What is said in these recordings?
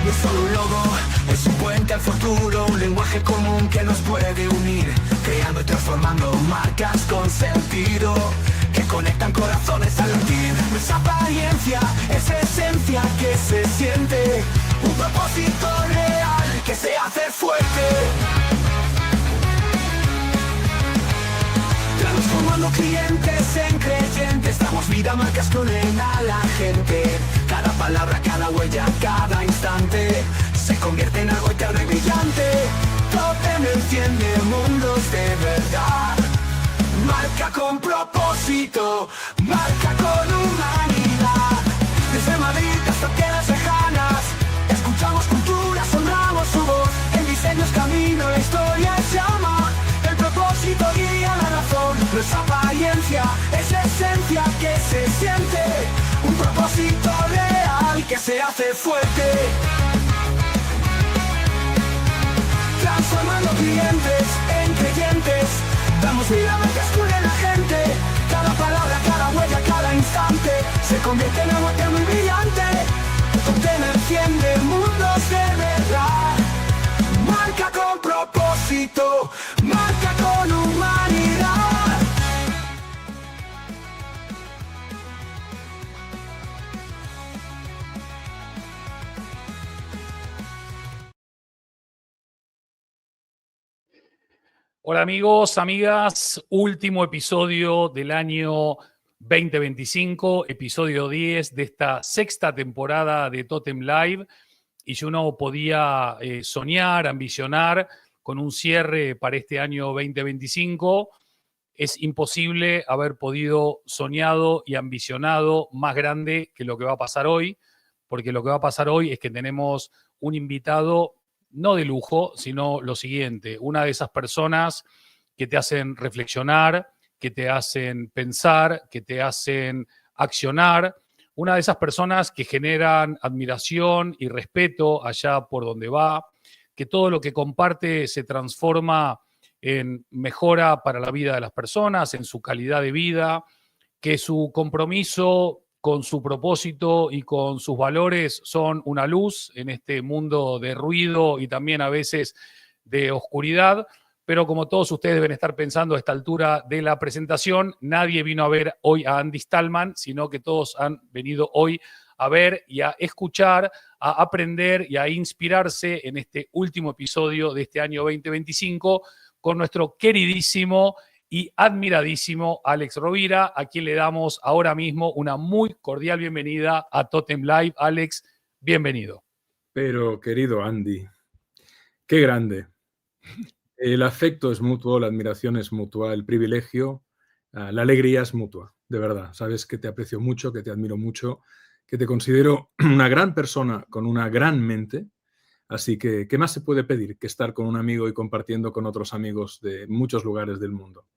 No es solo un logo, es un puente al futuro, un lenguaje común que nos puede unir, creando y transformando marcas con sentido, que conectan corazones al latir. No es apariencia, es esencia que se siente, un propósito real que se hace fuerte. Transformando clientes en creyentes, damos vida a marcas que unen a la gente. Cada palabra, cada huella, cada instante se convierte en algo eterno y brillante. Totem enciende mundos de verdad. Marca con propósito, marca con humanidad. Desde Madrid hasta tierras lejanas, escuchamos culturas, honramos su voz. El diseño es camino, la historia es llama. El propósito guía la razón. No es apariencia, es esencia que se siente. Un propósito real que se hace fuerte. Transformando clientes en creyentes, damos vida a marcas que unen a la gente. Cada palabra, cada huella, cada instante se convierte en algo eterno y brillante. Totem enciende mundos de verdad. Marca con propósito, marca con humanidad. Hola amigos, amigas, último episodio del año 2025, episodio 10 de esta sexta temporada de Totem Live, y yo no podía soñar, ambicionar con un cierre para este año 2025. Es imposible haber podido soñado y ambicionado más grande que lo que va a pasar hoy, porque lo que va a pasar hoy es que tenemos un invitado no de lujo, sino lo siguiente: una de esas personas que te hacen reflexionar, que te hacen pensar, que te hacen accionar, una de esas personas que generan admiración y respeto allá por donde va, que todo lo que comparte se transforma en mejora para la vida de las personas, en su calidad de vida, que su compromiso con su propósito y con sus valores son una luz en este mundo de ruido y también a veces de oscuridad. Pero como todos ustedes deben estar pensando a esta altura de la presentación, nadie vino a ver hoy a Andy Stallman, sino que todos han venido hoy a ver y a escuchar, a aprender y a inspirarse en este último episodio de este año 2025 con nuestro queridísimo y admiradísimo Alex Rovira, a quien le damos ahora mismo una muy cordial bienvenida a Totem Live. Alex, bienvenido. Pero, querido Andy, qué grande. El afecto es mutuo, la admiración es mutua, el privilegio, la alegría es mutua, de verdad. Sabes que te aprecio mucho, que te admiro mucho, que te considero una gran persona con una gran mente. Así que, ¿qué más se puede pedir que estar con un amigo y compartiendo con otros amigos de muchos lugares del mundo?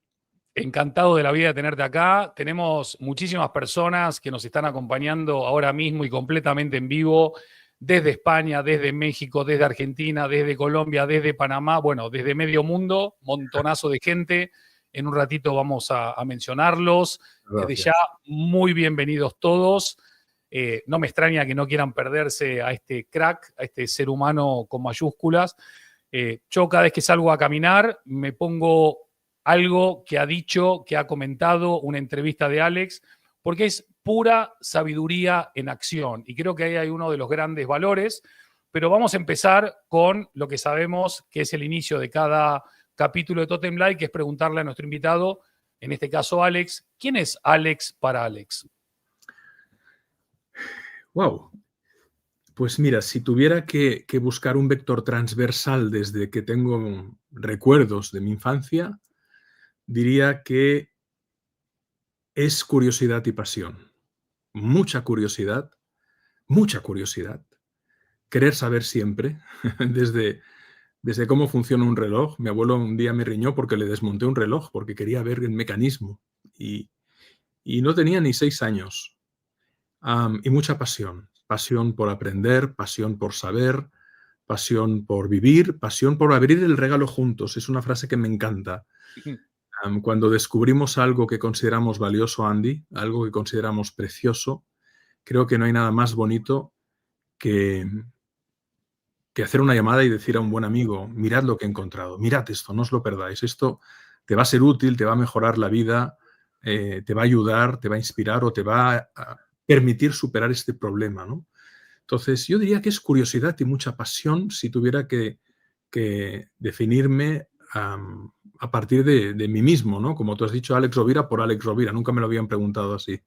Encantado de la vida de tenerte acá. Tenemos muchísimas personas que nos están acompañando ahora mismo y completamente en vivo, desde España, desde México, desde Argentina, desde Colombia, desde Panamá, bueno, desde medio mundo, montonazo de gente. En un ratito vamos a mencionarlos. Gracias. Desde ya, muy bienvenidos todos. No me extraña que no quieran perderse a este crack, a este ser humano con mayúsculas. Yo cada vez que salgo a caminar me pongo algo que ha dicho, que ha comentado, una entrevista de Alex, porque es pura sabiduría en acción. Y creo que ahí hay uno de los grandes valores. Pero vamos a empezar con lo que sabemos que es el inicio de cada capítulo de Totem Live, que es preguntarle a nuestro invitado, en este caso Alex, ¿quién es Alex para Alex? Wow. Pues mira, si tuviera que buscar un vector transversal desde que tengo recuerdos de mi infancia, diría que es curiosidad y pasión. Mucha curiosidad, querer saber siempre, desde cómo funciona un reloj. Mi abuelo un día me riñó porque le desmonté un reloj, porque quería ver el mecanismo, y no tenía ni 6 años. Y mucha pasión por aprender, pasión por saber, pasión por vivir, pasión por abrir el regalo juntos. Es una frase que me encanta. Cuando descubrimos algo que consideramos valioso, Andy, algo que consideramos precioso, creo que no hay nada más bonito que que hacer una llamada y decir a un buen amigo, mirad lo que he encontrado, mirad esto, no os lo perdáis, esto te va a ser útil, te va a mejorar la vida, te va a ayudar, te va a inspirar o te va a permitir superar este problema, ¿no? Entonces, yo diría que es curiosidad y mucha pasión si tuviera que definirme a partir de mí mismo, ¿no? Como tú has dicho, Alex Rovira por Alex Rovira. Nunca me lo habían preguntado así.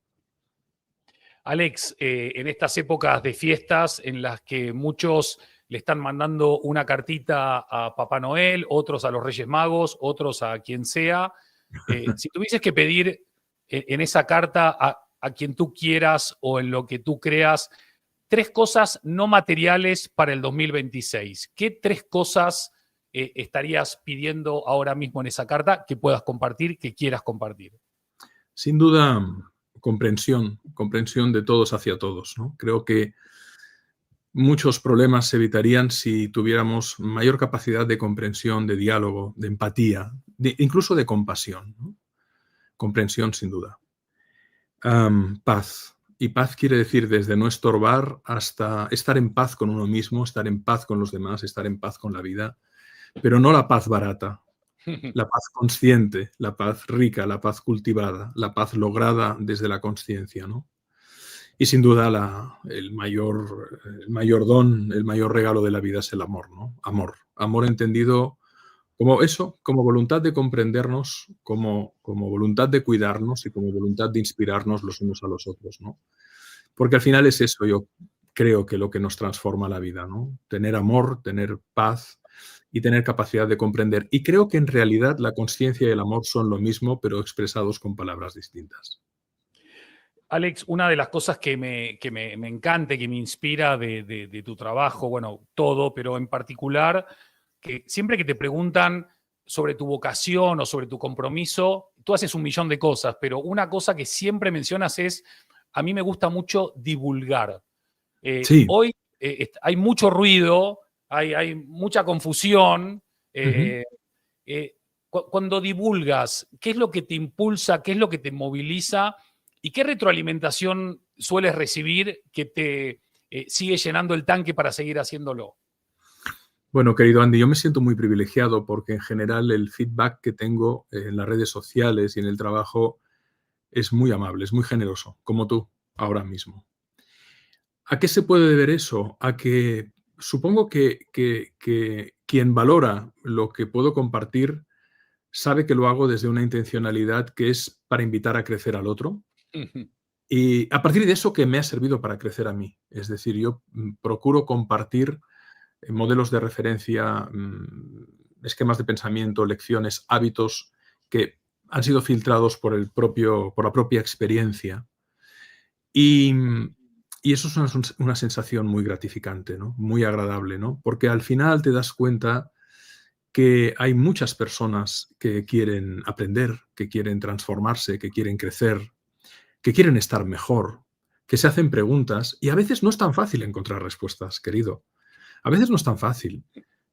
Alex, en estas épocas de fiestas en las que muchos le están mandando una cartita a Papá Noel, otros a los Reyes Magos, otros a quien sea, si tuvieses que pedir en esa carta a quien tú quieras o en lo que tú creas, 3 cosas no materiales para el 2026, ¿qué 3 cosas estarías pidiendo ahora mismo en esa carta que puedas compartir, que quieras compartir? Sin duda, comprensión de todos hacia todos, ¿no? Creo que muchos problemas se evitarían si tuviéramos mayor capacidad de comprensión, de diálogo, de empatía, incluso de compasión, ¿no? Comprensión, sin duda. Paz. Y paz quiere decir desde no estorbar hasta estar en paz con uno mismo, estar en paz con los demás, estar en paz con la vida, pero no la paz barata, la paz consciente, la paz rica, la paz cultivada, la paz lograda desde la consciencia, ¿no? Y sin duda el mayor don, el mayor regalo de la vida es el amor, ¿no? Amor entendido como eso, como voluntad de comprendernos, como voluntad de cuidarnos y como voluntad de inspirarnos los unos a los otros, ¿no? Porque al final es eso, yo creo que lo que nos transforma la vida, ¿no? Tener amor, tener paz y tener capacidad de comprender. Y creo que en realidad la consciencia y el amor son lo mismo, pero expresados con palabras distintas. Alex, una de las cosas que me encanta y que me inspira de tu trabajo, bueno, todo, pero en particular, que siempre que te preguntan sobre tu vocación o sobre tu compromiso, tú haces un millón de cosas, pero una cosa que siempre mencionas es, a mí me gusta mucho divulgar. Sí. Hoy hay mucho ruido, hay mucha confusión. Cuando divulgas, ¿qué es lo que te impulsa, qué es lo que te moviliza y qué retroalimentación sueles recibir que te sigue llenando el tanque para seguir haciéndolo? Bueno, querido Andy, yo me siento muy privilegiado porque en general el feedback que tengo en las redes sociales y en el trabajo es muy amable, es muy generoso, como tú ahora mismo. ¿A qué se puede deber eso? A que supongo que quien valora lo que puedo compartir sabe que lo hago desde una intencionalidad que es para invitar a crecer al otro. Y a partir de eso que me ha servido para crecer a mí. Es decir, yo procuro compartir modelos de referencia, esquemas de pensamiento, lecciones, hábitos que han sido filtrados por la propia experiencia. Y eso es una sensación muy gratificante, ¿no? Muy agradable, ¿no? Porque al final te das cuenta que hay muchas personas que quieren aprender, que quieren transformarse, que quieren crecer, que quieren estar mejor, que se hacen preguntas y a veces no es tan fácil encontrar respuestas, querido. A veces no es tan fácil.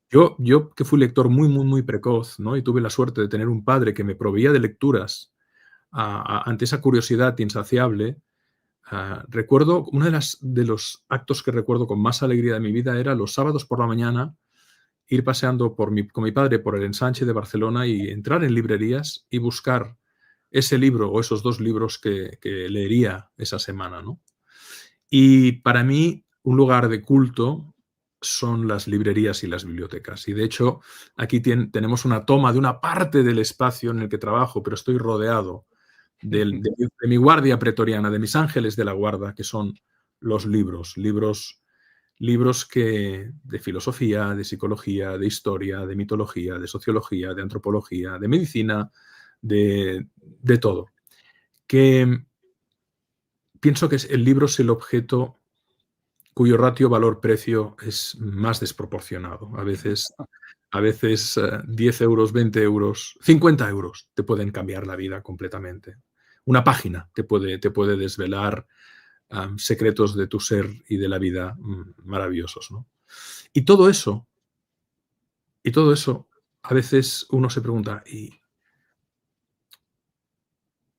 Yo que fui lector muy precoz, ¿no? Y tuve la suerte de tener un padre que me proveía de lecturas ante esa curiosidad insaciable. Recuerdo, uno de los actos que recuerdo con más alegría de mi vida era los sábados por la mañana ir paseando con mi padre por el ensanche de Barcelona y entrar en librerías y buscar ese libro o esos 2 libros que leería esa semana, ¿no? Y para mí, un lugar de culto son las librerías y las bibliotecas. Y de hecho, aquí tenemos una toma de una parte del espacio en el que trabajo, pero estoy rodeado de mi guardia pretoriana, de mis ángeles de la guarda, que son los libros de filosofía, de psicología, de historia, de mitología, de sociología, de antropología, de medicina, de todo. Que pienso que el libro es el objeto cuyo ratio valor-precio es más desproporcionado. A veces 10 euros, 20 euros, 50 euros te pueden cambiar la vida completamente. Una página te puede desvelar secretos de tu ser y de la vida maravillosos, ¿no? Y todo eso, a veces uno se pregunta, ¿y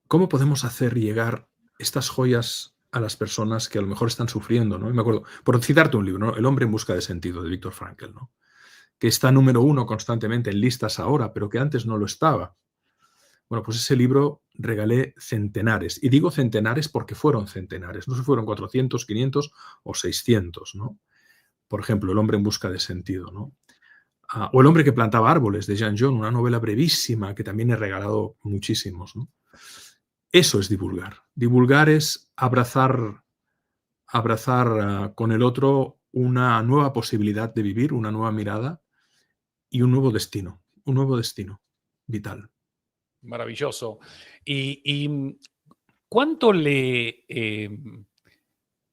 cómo podemos hacer llegar estas joyas a las personas que a lo mejor están sufriendo, ¿no? Y me acuerdo, por citarte un libro, ¿no? El hombre en busca de sentido, de Viktor Frankl, ¿no? Que está número 1 constantemente en listas ahora, pero que antes no lo estaba. Bueno, pues ese libro regalé centenares. Y digo centenares porque fueron centenares. No sé si fueron 400, 500 o 600, ¿no? Por ejemplo, El hombre en busca de sentido, ¿no? O El hombre que plantaba árboles, de Jean John, una novela brevísima que también he regalado muchísimos, ¿no? Eso es divulgar. Divulgar es abrazar con el otro una nueva posibilidad de vivir, una nueva mirada y un nuevo destino vital. Maravilloso. Y ¿cuánto le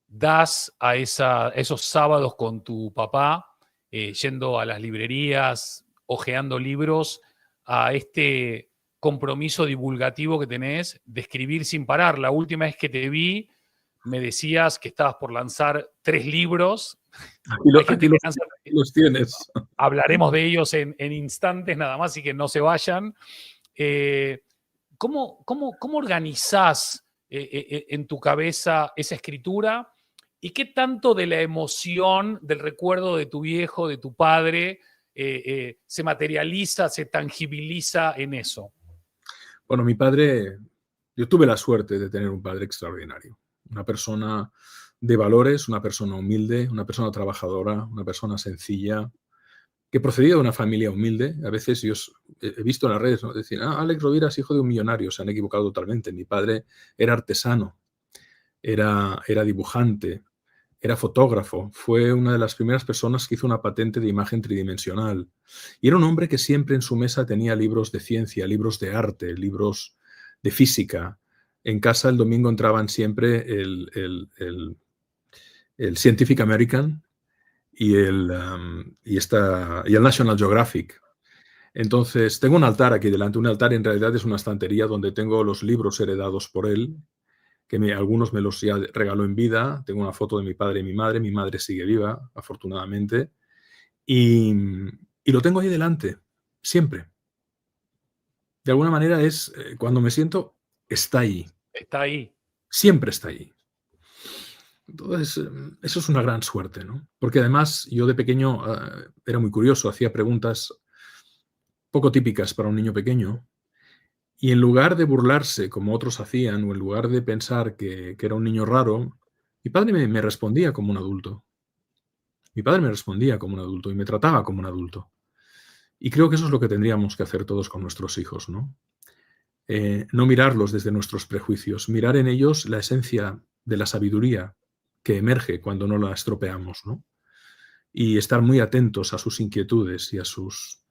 das a esos sábados con tu papá, yendo a las librerías, hojeando libros, a este compromiso divulgativo que tenés de escribir sin parar? La última vez que te vi, me decías que estabas por lanzar 3 libros. Hay gente que lanza, los tienes. hablaremos de ellos en instantes nada más y que no se vayan. ¿Cómo organizás en tu cabeza esa escritura? ¿Y qué tanto de la emoción, del recuerdo de tu viejo, de tu padre, se materializa, se tangibiliza en eso? Bueno, mi padre, yo tuve la suerte de tener un padre extraordinario. Una persona de valores, una persona humilde, una persona trabajadora, una persona sencilla, que procedía de una familia humilde. A veces yo he visto en las redes, ¿no? Decir, Alex Rovira es hijo de un millonario. Se han equivocado totalmente. Mi padre era artesano, era dibujante, era fotógrafo. Fue una de las primeras personas que hizo una patente de imagen tridimensional. Y era un hombre que siempre en su mesa tenía libros de ciencia, libros de arte, libros de física. En casa el domingo entraban siempre el Scientific American y el National Geographic. Entonces, tengo un altar aquí delante. Un altar en realidad es una estantería donde tengo los libros heredados por él, que algunos me los ya regaló en vida. Tengo una foto de mi padre y mi madre. Mi madre sigue viva, afortunadamente. Y lo tengo ahí delante, siempre. De alguna manera cuando me siento, está ahí. Está ahí. Siempre está ahí. Entonces, eso es una gran suerte, ¿no? Porque además yo de pequeño era muy curioso, hacía preguntas poco típicas para un niño pequeño y en lugar de burlarse como otros hacían o en lugar de pensar que era un niño raro, mi padre me respondía como un adulto. Mi padre me respondía como un adulto y me trataba como un adulto. Y creo que eso es lo que tendríamos que hacer todos con nuestros hijos, ¿no? No mirarlos desde nuestros prejuicios, mirar en ellos la esencia de la sabiduría que emerge cuando no la estropeamos, ¿no? Y estar muy atentos a sus inquietudes y a sus...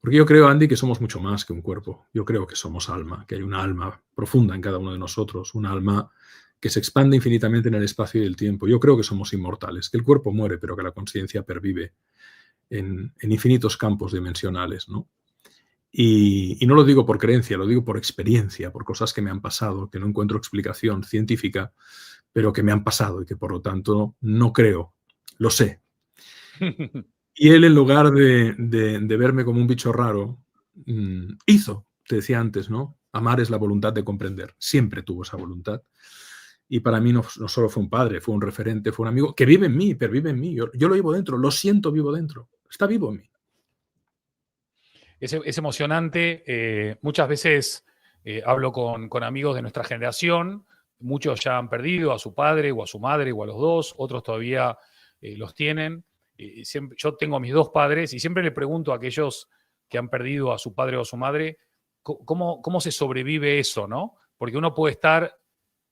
Porque yo creo, Andy, que somos mucho más que un cuerpo. Yo creo que somos alma, que hay una alma profunda en cada uno de nosotros, una alma que se expande infinitamente en el espacio y el tiempo. Yo creo que somos inmortales, que el cuerpo muere, pero que la conciencia pervive en infinitos campos dimensionales, ¿no? Y no lo digo por creencia, lo digo por experiencia, por cosas que me han pasado, que no encuentro explicación científica, pero que me han pasado y que por lo tanto no creo, lo sé. Y él, en lugar de verme como un bicho raro, te decía antes, ¿no? Amar es la voluntad de comprender. Siempre tuvo esa voluntad. Y para mí no solo fue un padre, fue un referente, fue un amigo que vive en mí, pervive en mí. Yo lo vivo dentro, lo siento vivo dentro. Está vivo en mí. Es emocionante. Muchas veces hablo con amigos de nuestra generación. Muchos ya han perdido a su padre o a su madre o a los dos. Otros todavía los tienen. Yo tengo mis 2 padres y siempre le pregunto a aquellos que han perdido a su padre o a su madre cómo se sobrevive eso, ¿no? Porque uno puede estar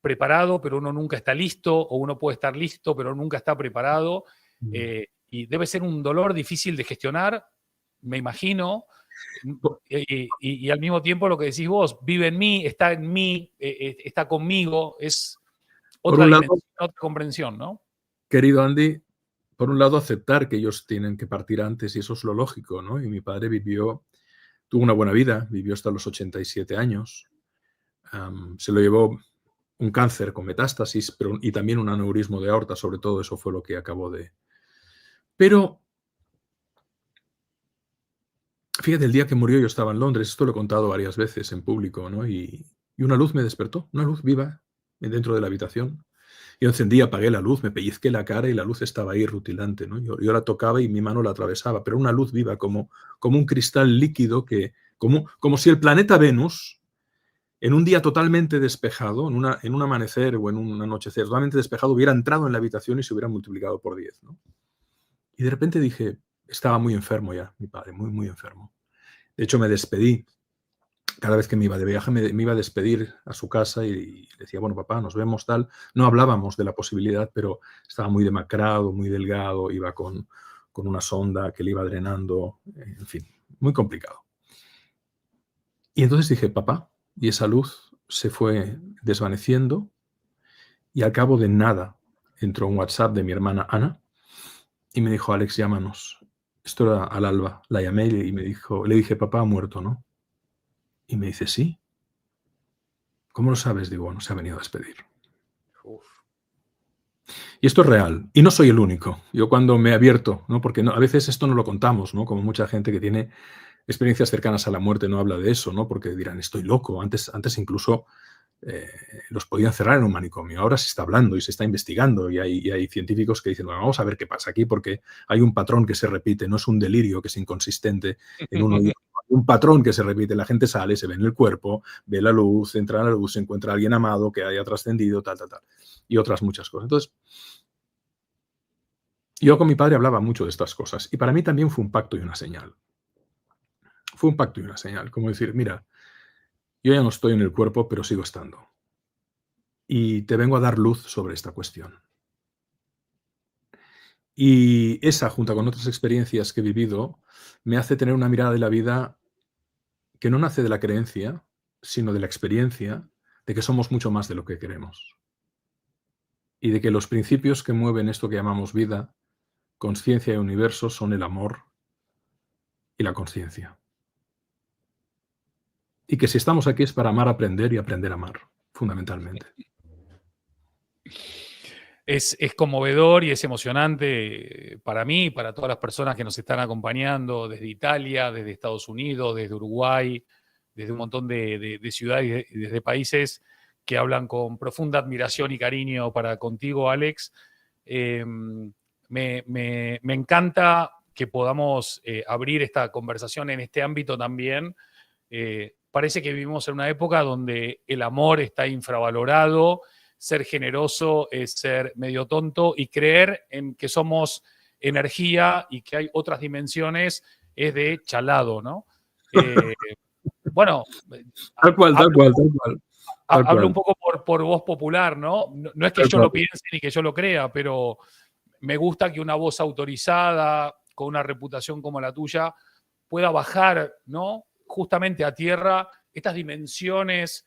preparado, pero uno nunca está listo, o uno puede estar listo, pero nunca está preparado. Y debe ser un dolor difícil de gestionar, me imagino. Y al mismo tiempo lo que decís vos, vive en mí, está conmigo, es otra dimensión, otra comprensión, ¿no? Querido Andy, por un lado aceptar que ellos tienen que partir antes y eso es lo lógico, ¿no? Y mi padre tuvo una buena vida, vivió hasta los 87 años, se lo llevó un cáncer con metástasis y también un aneurismo de aorta, sobre todo eso fue lo que acabó de... Pero fíjate, el día que murió yo estaba en Londres, esto lo he contado varias veces en público, ¿no? Y una luz me despertó, una luz viva, dentro de la habitación. Yo encendí, apagué la luz, me pellizqué la cara y la luz estaba ahí rutilante, ¿no? Yo la tocaba y mi mano la atravesaba, pero una luz viva, como un cristal líquido, como si el planeta Venus, en un día totalmente despejado, en un amanecer o en un anochecer totalmente despejado, hubiera entrado en la habitación y se hubiera multiplicado por 10, ¿no? Y de repente dije, estaba muy enfermo ya, mi padre, muy, muy enfermo. De hecho, me despedí. Cada vez que me iba de viaje me iba a despedir a su casa y decía, bueno, papá, nos vemos, tal. No hablábamos de la posibilidad, pero estaba muy demacrado, muy delgado, iba con una sonda que le iba drenando, en fin, muy complicado. Y entonces dije, papá, y esa luz se fue desvaneciendo y al cabo de nada entró un WhatsApp de mi hermana Ana y me dijo, Alex, llámanos. Esto era al alba. La llamé y le dije, papá ha muerto, ¿no? Y me dice, sí. ¿Cómo lo sabes? Digo, bueno, se ha venido a despedir. Uf. Y esto es real. Y no soy el único. Yo cuando me he abierto, ¿no? Porque a veces esto no lo contamos, ¿no? Como mucha gente que tiene experiencias cercanas a la muerte no habla de eso, ¿no? Porque dirán, estoy loco. Antes incluso los podían cerrar en un manicomio. Ahora se está hablando y se está investigando y hay científicos que dicen, bueno, vamos a ver qué pasa aquí porque hay un patrón que se repite, no es un delirio que es inconsistente en uno y otro. Hay un patrón que se repite, la gente sale, se ve en el cuerpo, ve la luz, entra en la luz, se encuentra a alguien amado que haya trascendido, tal, tal, tal. Y otras muchas cosas. Entonces, yo con mi padre hablaba mucho de estas cosas y para mí también fue un pacto y una señal. Fue un pacto y una señal, como decir, mira, yo ya no estoy en el cuerpo, pero sigo estando. Y te vengo a dar luz sobre esta cuestión. Y esa, junto con otras experiencias que he vivido, me hace tener una mirada de la vida que no nace de la creencia, sino de la experiencia de que somos mucho más de lo que queremos. Y de que los principios que mueven esto que llamamos vida, conciencia y universo son el amor y la conciencia. Y que si estamos aquí es para amar, aprender y aprender a amar, fundamentalmente. Es conmovedor y es emocionante para mí, para todas las personas que nos están acompañando desde Italia, desde Estados Unidos, desde Uruguay, desde un montón de ciudades y desde países que hablan con profunda admiración y cariño para contigo, Alex. Me encanta que podamos abrir esta conversación en este ámbito también. Parece que vivimos en una época donde el amor está infravalorado. Ser generoso es ser medio tonto y creer en que somos energía y que hay otras dimensiones es de chalado, ¿no? Bueno, Tal cual. hablo un poco por voz popular, ¿no? No es que yo lo piense ni que yo lo crea, pero me gusta que una voz autorizada, con una reputación como la tuya, pueda bajar, ¿no? Justamente a tierra estas dimensiones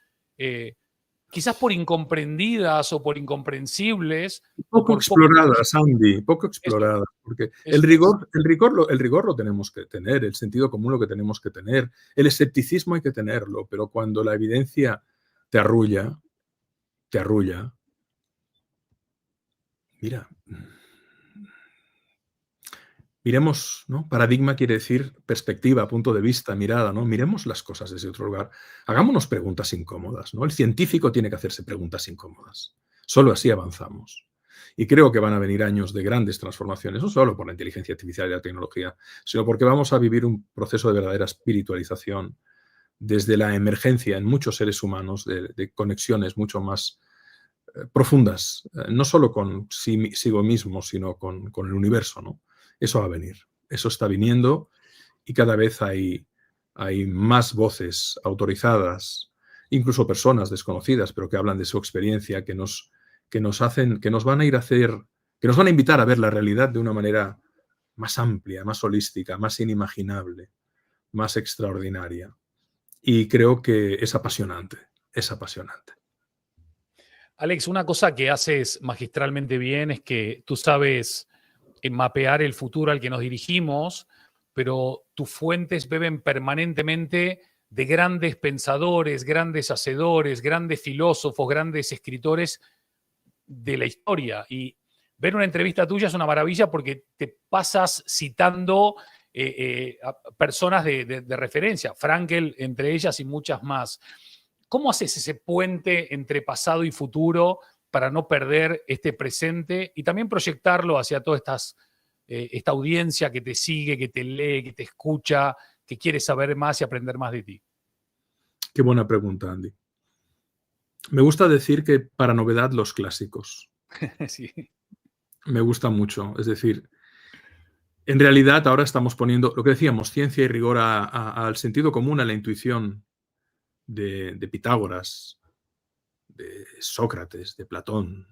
quizás por incomprendidas o por incomprensibles. Poco exploradas, Andy, poco exploradas. Porque el rigor lo tenemos que tener, el sentido común lo que tenemos que tener, el escepticismo hay que tenerlo, pero cuando la evidencia te arrulla, mira, miremos, ¿no? Paradigma quiere decir perspectiva, punto de vista, mirada, ¿no? Miremos las cosas desde otro lugar. Hagámonos preguntas incómodas, ¿no? El científico tiene que hacerse preguntas incómodas. Solo así avanzamos. Y creo que van a venir años de grandes transformaciones, no solo por la inteligencia artificial y la tecnología, sino porque vamos a vivir un proceso de verdadera espiritualización desde la emergencia en muchos seres humanos de conexiones mucho más profundas, no solo consigo mismo, sino con el universo, ¿no? Eso va a venir, eso está viniendo y cada vez hay más voces autorizadas, incluso personas desconocidas, pero que hablan de su experiencia, que nos van a invitar a ver la realidad de una manera más amplia, más holística, más inimaginable, más extraordinaria. Y creo que es apasionante, es apasionante. Alex, una cosa que haces magistralmente bien es que tú sabes mapear el futuro al que nos dirigimos, pero tus fuentes beben permanentemente de grandes pensadores, grandes hacedores, grandes filósofos, grandes escritores de la historia. Y ver una entrevista tuya es una maravilla porque te pasas citando a personas de referencia, Frankel entre ellas y muchas más. ¿Cómo haces ese puente entre pasado y futuro para no perder este presente y también proyectarlo hacia toda esta audiencia que te sigue, que te lee, que te escucha, que quiere saber más y aprender más de ti? Qué buena pregunta, Andy. Me gusta decir que para novedad los clásicos. Sí. Me gusta mucho. Es decir, en realidad ahora estamos poniendo, lo que decíamos, ciencia y rigor al sentido común, a la intuición de Pitágoras, de Sócrates, de Platón,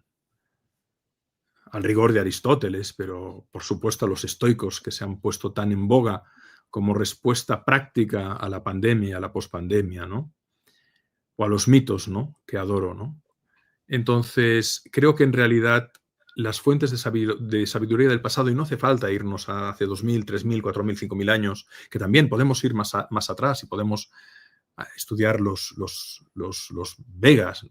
al rigor de Aristóteles, pero por supuesto a los estoicos que se han puesto tan en boga como respuesta práctica a la pandemia, a la pospandemia, ¿no? O a los mitos, ¿no? Que adoro, ¿no? Entonces, creo que en realidad las fuentes de sabiduría del pasado, y no hace falta irnos a hace 2000, 3000, 4000, 5000 años, que también podemos ir más atrás y podemos estudiar los Vedas,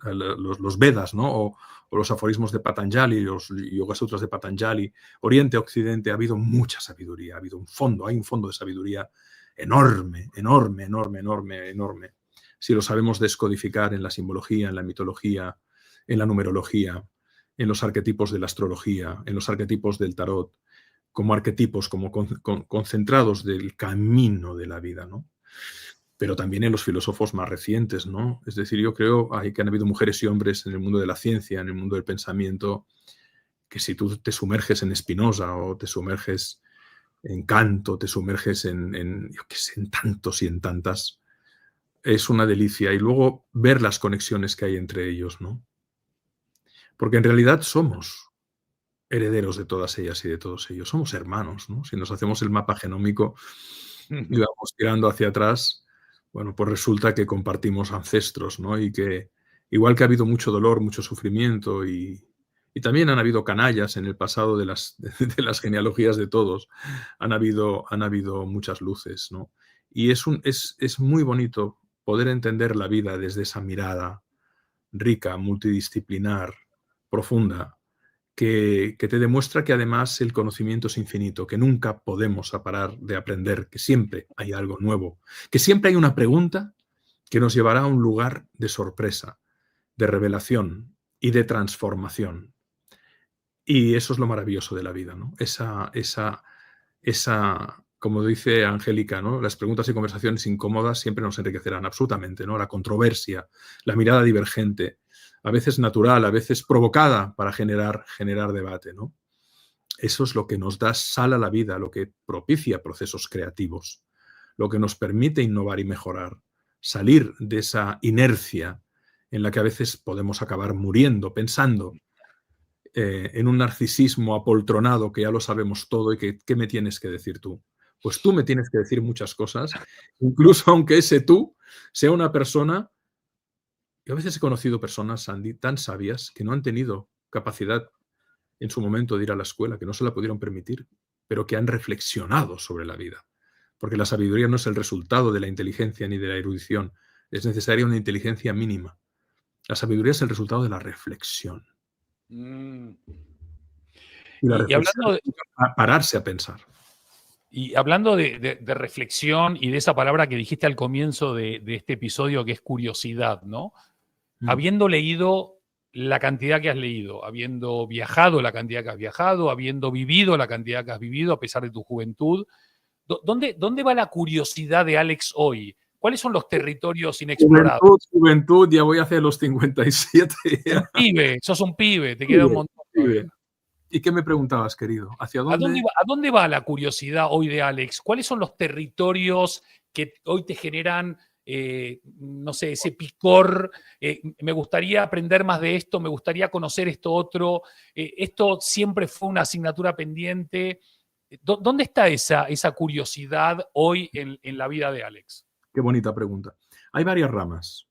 ¿no? O los aforismos de Patanjali, los Yoga Sutras de Patanjali. Oriente, Occidente, ha habido mucha sabiduría, ha habido hay un fondo de sabiduría enorme, enorme, enorme, enorme, enorme. Si lo sabemos descodificar en la simbología, en la mitología, en la numerología, en los arquetipos de la astrología, en los arquetipos del tarot, como arquetipos, como concentrados del camino de la vida, ¿no? Pero también en los filósofos más recientes, ¿no? Es decir, yo creo que han habido mujeres y hombres en el mundo de la ciencia, en el mundo del pensamiento, que si tú te sumerges en Spinoza o te sumerges en Kant o te sumerges yo qué sé, en tantos y en tantas, es una delicia. Y luego ver las conexiones que hay entre ellos, ¿no? Porque en realidad somos herederos de todas ellas y de todos ellos. Somos hermanos, ¿no? Si nos hacemos el mapa genómico y vamos tirando hacia atrás, bueno, pues resulta que compartimos ancestros, ¿no? Y que, igual que ha habido mucho dolor, mucho sufrimiento y también han habido canallas en el pasado de las genealogías de todos, han habido muchas luces, ¿no? Y es muy bonito poder entender la vida desde esa mirada rica, multidisciplinar, profunda, que te demuestra que además el conocimiento es infinito, que nunca podemos parar de aprender, que siempre hay algo nuevo, que siempre hay una pregunta que nos llevará a un lugar de sorpresa, de revelación y de transformación. Y eso es lo maravilloso de la vida, ¿no? Como dice Angélica, ¿no? Las preguntas y conversaciones incómodas siempre nos enriquecerán absolutamente, ¿no? La controversia, la mirada divergente, a veces natural, a veces provocada para generar debate, ¿no? Eso es lo que nos da sal a la vida, lo que propicia procesos creativos, lo que nos permite innovar y mejorar, salir de esa inercia en la que a veces podemos acabar muriendo, pensando en un narcisismo apoltronado que ya lo sabemos todo y que ¿qué me tienes que decir tú? Pues tú me tienes que decir muchas cosas, incluso aunque ese tú sea una persona. Yo a veces he conocido personas, Andy, tan sabias que no han tenido capacidad en su momento de ir a la escuela, que no se la pudieron permitir, pero que han reflexionado sobre la vida. Porque la sabiduría no es el resultado de la inteligencia ni de la erudición. Es necesaria una inteligencia mínima. La sabiduría es el resultado de la reflexión. Y la reflexión es pararse a pensar. Y hablando de reflexión y de esa palabra que dijiste al comienzo de este episodio, que es curiosidad, ¿no? Habiendo leído la cantidad que has leído, habiendo viajado la cantidad que has viajado, habiendo vivido la cantidad que has vivido a pesar de tu juventud, ¿dónde va la curiosidad de Alex hoy? ¿Cuáles son los territorios inexplorados? Juventud, ya voy hacia los 57. Sos un pibe, te queda un montón. ¿Y qué me preguntabas, querido? ¿Hacia dónde? ¿A dónde va la curiosidad hoy de Alex? ¿Cuáles son los territorios que hoy te generan, no sé, ese picor? Me gustaría aprender más de esto, me gustaría conocer esto otro. Esto siempre fue una asignatura pendiente. ¿Dónde está esa curiosidad hoy en la vida de Alex? Qué bonita pregunta. Hay varias ramas.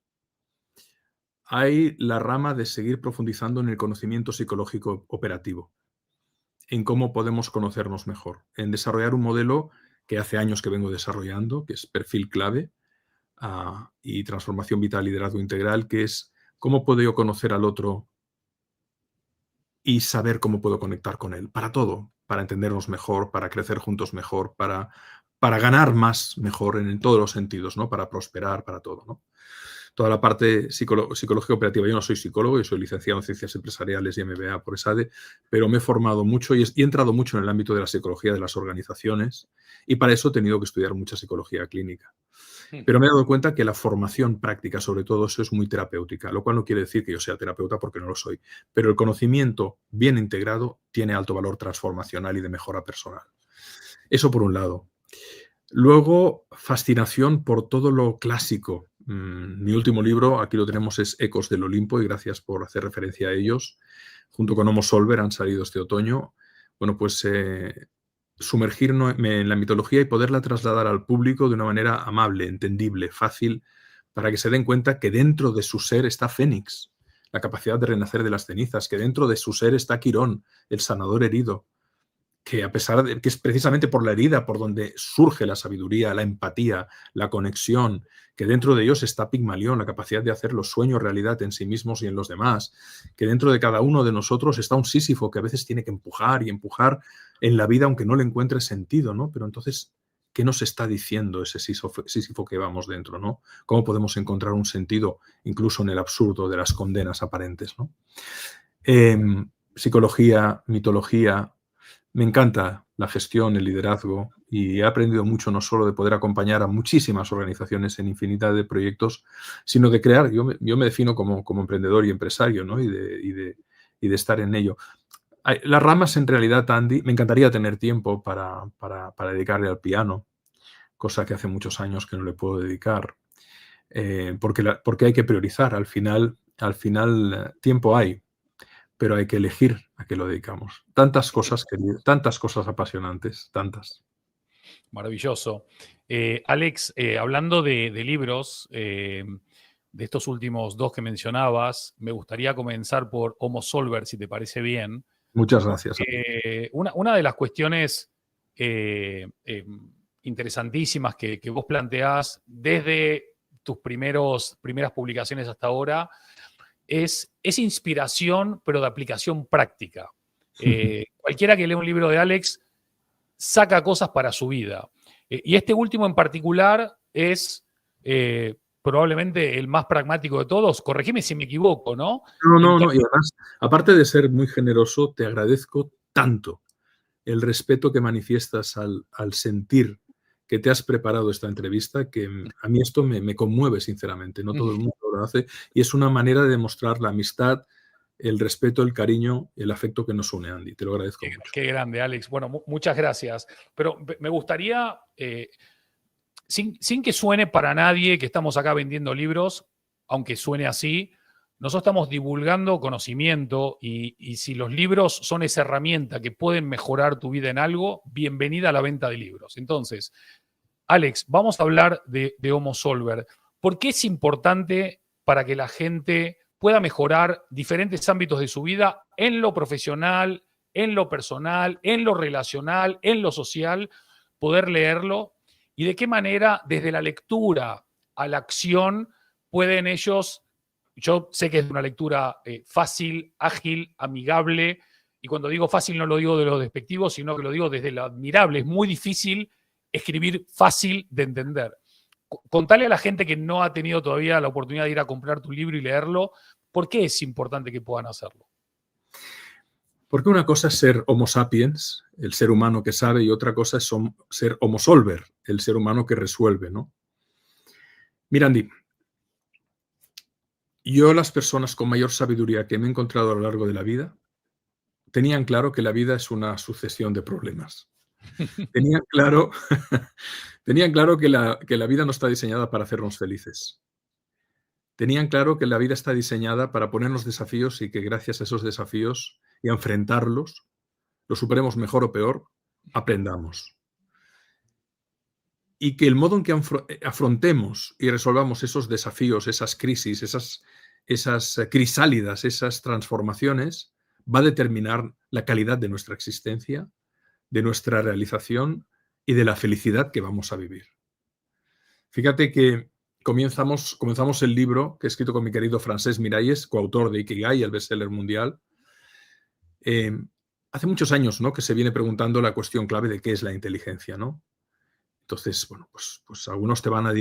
Hay la rama de seguir profundizando en el conocimiento psicológico operativo, en cómo podemos conocernos mejor, en desarrollar un modelo que hace años que vengo desarrollando, que es perfil clave y transformación vital, liderazgo integral, que es cómo puedo yo conocer al otro y saber cómo puedo conectar con él, para todo, para entendernos mejor, para crecer juntos mejor, para ganar más mejor en todos los sentidos, ¿no? Para prosperar, para todo, ¿no? toda la parte psicológica operativa. Yo no soy psicólogo, yo soy licenciado en Ciencias Empresariales y MBA por ESADE, pero me he formado mucho y he entrado mucho en el ámbito de la psicología de las organizaciones y para eso he tenido que estudiar mucha psicología clínica. Pero me he dado cuenta que la formación práctica, sobre todo eso, es muy terapéutica, lo cual no quiere decir que yo sea terapeuta porque no lo soy, pero el conocimiento bien integrado tiene alto valor transformacional y de mejora personal. Eso por un lado. Luego, fascinación por todo lo clásico. Mi último libro, aquí lo tenemos, es Ecos del Olimpo y gracias por hacer referencia a ellos. Junto con Homo Solver han salido este otoño. Bueno, pues sumergirme en la mitología y poderla trasladar al público de una manera amable, entendible, fácil, para que se den cuenta que dentro de su ser está Fénix, la capacidad de renacer de las cenizas, que dentro de su ser está Quirón, el sanador herido, que a pesar de que es precisamente por la herida por donde surge la sabiduría, la empatía, la conexión, que dentro de ellos está Pigmalión, la capacidad de hacer los sueños realidad en sí mismos y en los demás, que dentro de cada uno de nosotros está un Sísifo que a veces tiene que empujar y empujar en la vida aunque no le encuentre sentido, ¿no? Pero entonces, ¿qué nos está diciendo ese Sísifo que vamos dentro, ¿no? ¿Cómo podemos encontrar un sentido incluso en el absurdo de las condenas aparentes, ¿no? Psicología, mitología. Me encanta la gestión, el liderazgo y he aprendido mucho no solo de poder acompañar a muchísimas organizaciones en infinidad de proyectos, sino de crear. Yo me defino como emprendedor y empresario, ¿no? y de estar en ello. Las ramas, en realidad, Andy, me encantaría tener tiempo para dedicarle al piano, cosa que hace muchos años que no le puedo dedicar, porque hay que priorizar. Al final, tiempo hay, pero hay que elegir a qué lo dedicamos. Tantas cosas apasionantes, tantas. Maravilloso. Alex, hablando de libros, de estos últimos dos que mencionabas, me gustaría comenzar por Homo Solver, si te parece bien. Muchas gracias. Una de las cuestiones interesantísimas que vos planteás desde tus primeras publicaciones hasta ahora es inspiración, pero de aplicación práctica. Cualquiera que lea un libro de Alex saca cosas para su vida. Y este último en particular es probablemente el más pragmático de todos. Corregime si me equivoco, ¿no? No. Y además, aparte de ser muy generoso, te agradezco tanto el respeto que manifiestas al sentir que te has preparado esta entrevista, que a mí esto me conmueve, sinceramente. No todo el mundo lo hace y es una manera de demostrar la amistad, el respeto, el cariño, el afecto que nos une, Andy. Te lo agradezco mucho. Qué grande, Alex. Bueno, muchas gracias. Pero me gustaría, sin que suene para nadie que estamos acá vendiendo libros, aunque suene así, nosotros estamos divulgando conocimiento y si los libros son esa herramienta que pueden mejorar tu vida en algo, bienvenida a la venta de libros. Entonces, Alex, vamos a hablar de Homo Solver. ¿Por qué es importante para que la gente pueda mejorar diferentes ámbitos de su vida en lo profesional, en lo personal, en lo relacional, en lo social, poder leerlo? ¿Y de qué manera, desde la lectura a la acción, pueden ellos... Yo sé que es una lectura fácil, ágil, amigable, y cuando digo fácil no lo digo de lo despectivo, sino que lo digo desde lo admirable. Es muy difícil escribir fácil de entender. Contale a la gente que no ha tenido todavía la oportunidad de ir a comprar tu libro y leerlo, ¿por qué es importante que puedan hacerlo? Porque una cosa es ser Homo sapiens, el ser humano que sabe, y otra cosa es ser Homo Solver, el ser humano que resuelve, ¿no? Mira, Andy, yo, las personas con mayor sabiduría que me he encontrado a lo largo de la vida, tenían claro que la vida es una sucesión de problemas. Tenían claro que la vida no está diseñada para hacernos felices. Tenían claro que la vida está diseñada para ponernos desafíos y que gracias a esos desafíos y a enfrentarlos, los superemos mejor o peor, aprendamos. Y que el modo en que afrontemos y resolvamos esos desafíos, esas crisis, esas crisálidas, esas transformaciones, va a determinar la calidad de nuestra existencia, de nuestra realización y de la felicidad que vamos a vivir. Fíjate que comenzamos el libro que he escrito con mi querido Francesc Miralles, coautor de Ikigai, el bestseller mundial. Hace muchos años, ¿no?, que se viene preguntando la cuestión clave de qué es la inteligencia, ¿no? Entonces, bueno, pues algunos te van a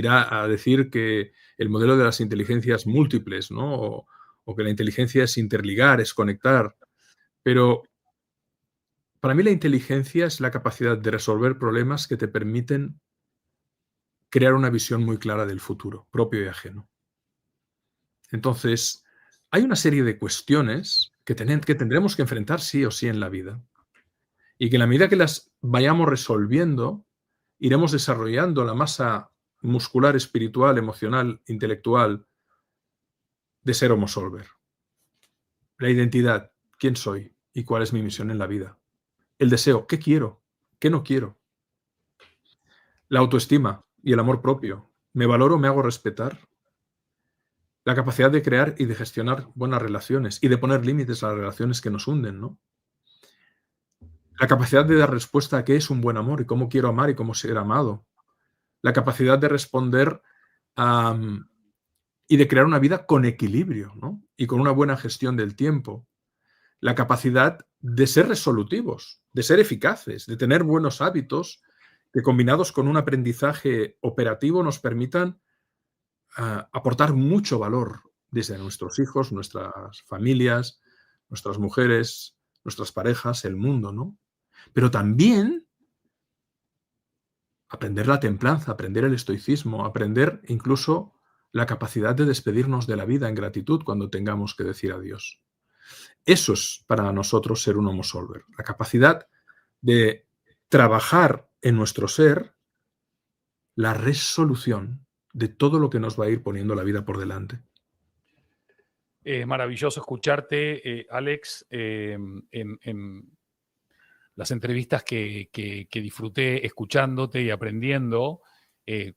decir que el modelo de las inteligencias múltiples, ¿no? O que la inteligencia es interligar, es conectar. Pero para mí la inteligencia es la capacidad de resolver problemas que te permiten crear una visión muy clara del futuro, propio y ajeno. Entonces, hay una serie de cuestiones que tendremos que enfrentar sí o sí en la vida. Y que en la medida que las vayamos resolviendo, iremos desarrollando la masa muscular, espiritual, emocional, intelectual de ser homo solver. La identidad, quién soy y cuál es mi misión en la vida. El deseo, qué quiero, qué no quiero. La autoestima y el amor propio. ¿Me valoro, me hago respetar? La capacidad de crear y de gestionar buenas relaciones y de poner límites a las relaciones que nos hunden, ¿no? La capacidad de dar respuesta a qué es un buen amor y cómo quiero amar y cómo ser amado. La capacidad de responder y de crear una vida con equilibrio, ¿no? Y con una buena gestión del tiempo. La capacidad de ser resolutivos, de ser eficaces, de tener buenos hábitos que combinados con un aprendizaje operativo nos permitan aportar mucho valor desde nuestros hijos, nuestras familias, nuestras mujeres, nuestras parejas, el mundo, ¿no? Pero también aprender la templanza, aprender el estoicismo, aprender incluso la capacidad de despedirnos de la vida en gratitud cuando tengamos que decir adiós. Eso es para nosotros ser un homo solver, la capacidad de trabajar en nuestro ser la resolución de todo lo que nos va a ir poniendo la vida por delante. Maravilloso escucharte, Alex, en las entrevistas que disfruté escuchándote y aprendiendo.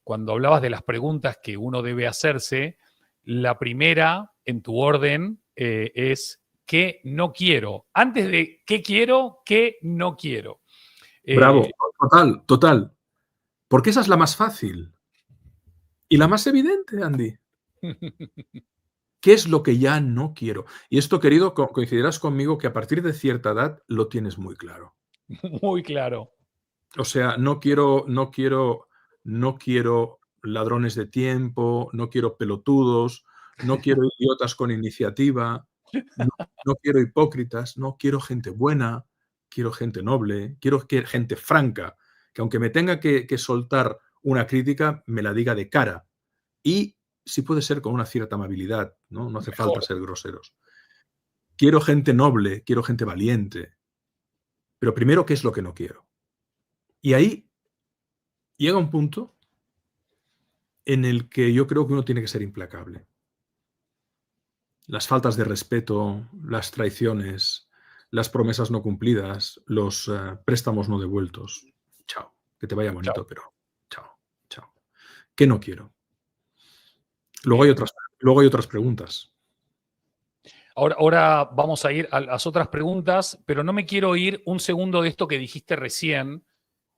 Cuando hablabas de las preguntas que uno debe hacerse, la primera en tu orden es ¿qué no quiero? Antes de ¿qué quiero? ¿Qué no quiero? Bravo, total. Porque esa es la más fácil. Y la más evidente, Andy. ¿Qué es lo que ya no quiero? Y esto, querido, coincidirás conmigo que a partir de cierta edad lo tienes muy claro. Muy claro. O sea, no quiero ladrones de tiempo, no quiero pelotudos, no quiero idiotas con iniciativa, no quiero hipócritas, no quiero gente buena, quiero gente noble, quiero gente franca, que aunque me tenga que soltar una crítica, me la diga de cara. Y sí puede ser con una cierta amabilidad, ¿no? No hace falta ser groseros. Quiero gente noble, quiero gente valiente. Pero primero, ¿qué es lo que no quiero? Y ahí llega un punto en el que yo creo que uno tiene que ser implacable. Las faltas de respeto, las traiciones, las promesas no cumplidas, los préstamos no devueltos. Chao. Que te vaya bonito, chao. Pero chao. ¿Qué no quiero? Luego hay otras preguntas. Ahora vamos a ir a las otras preguntas, pero no me quiero ir un segundo de esto que dijiste recién,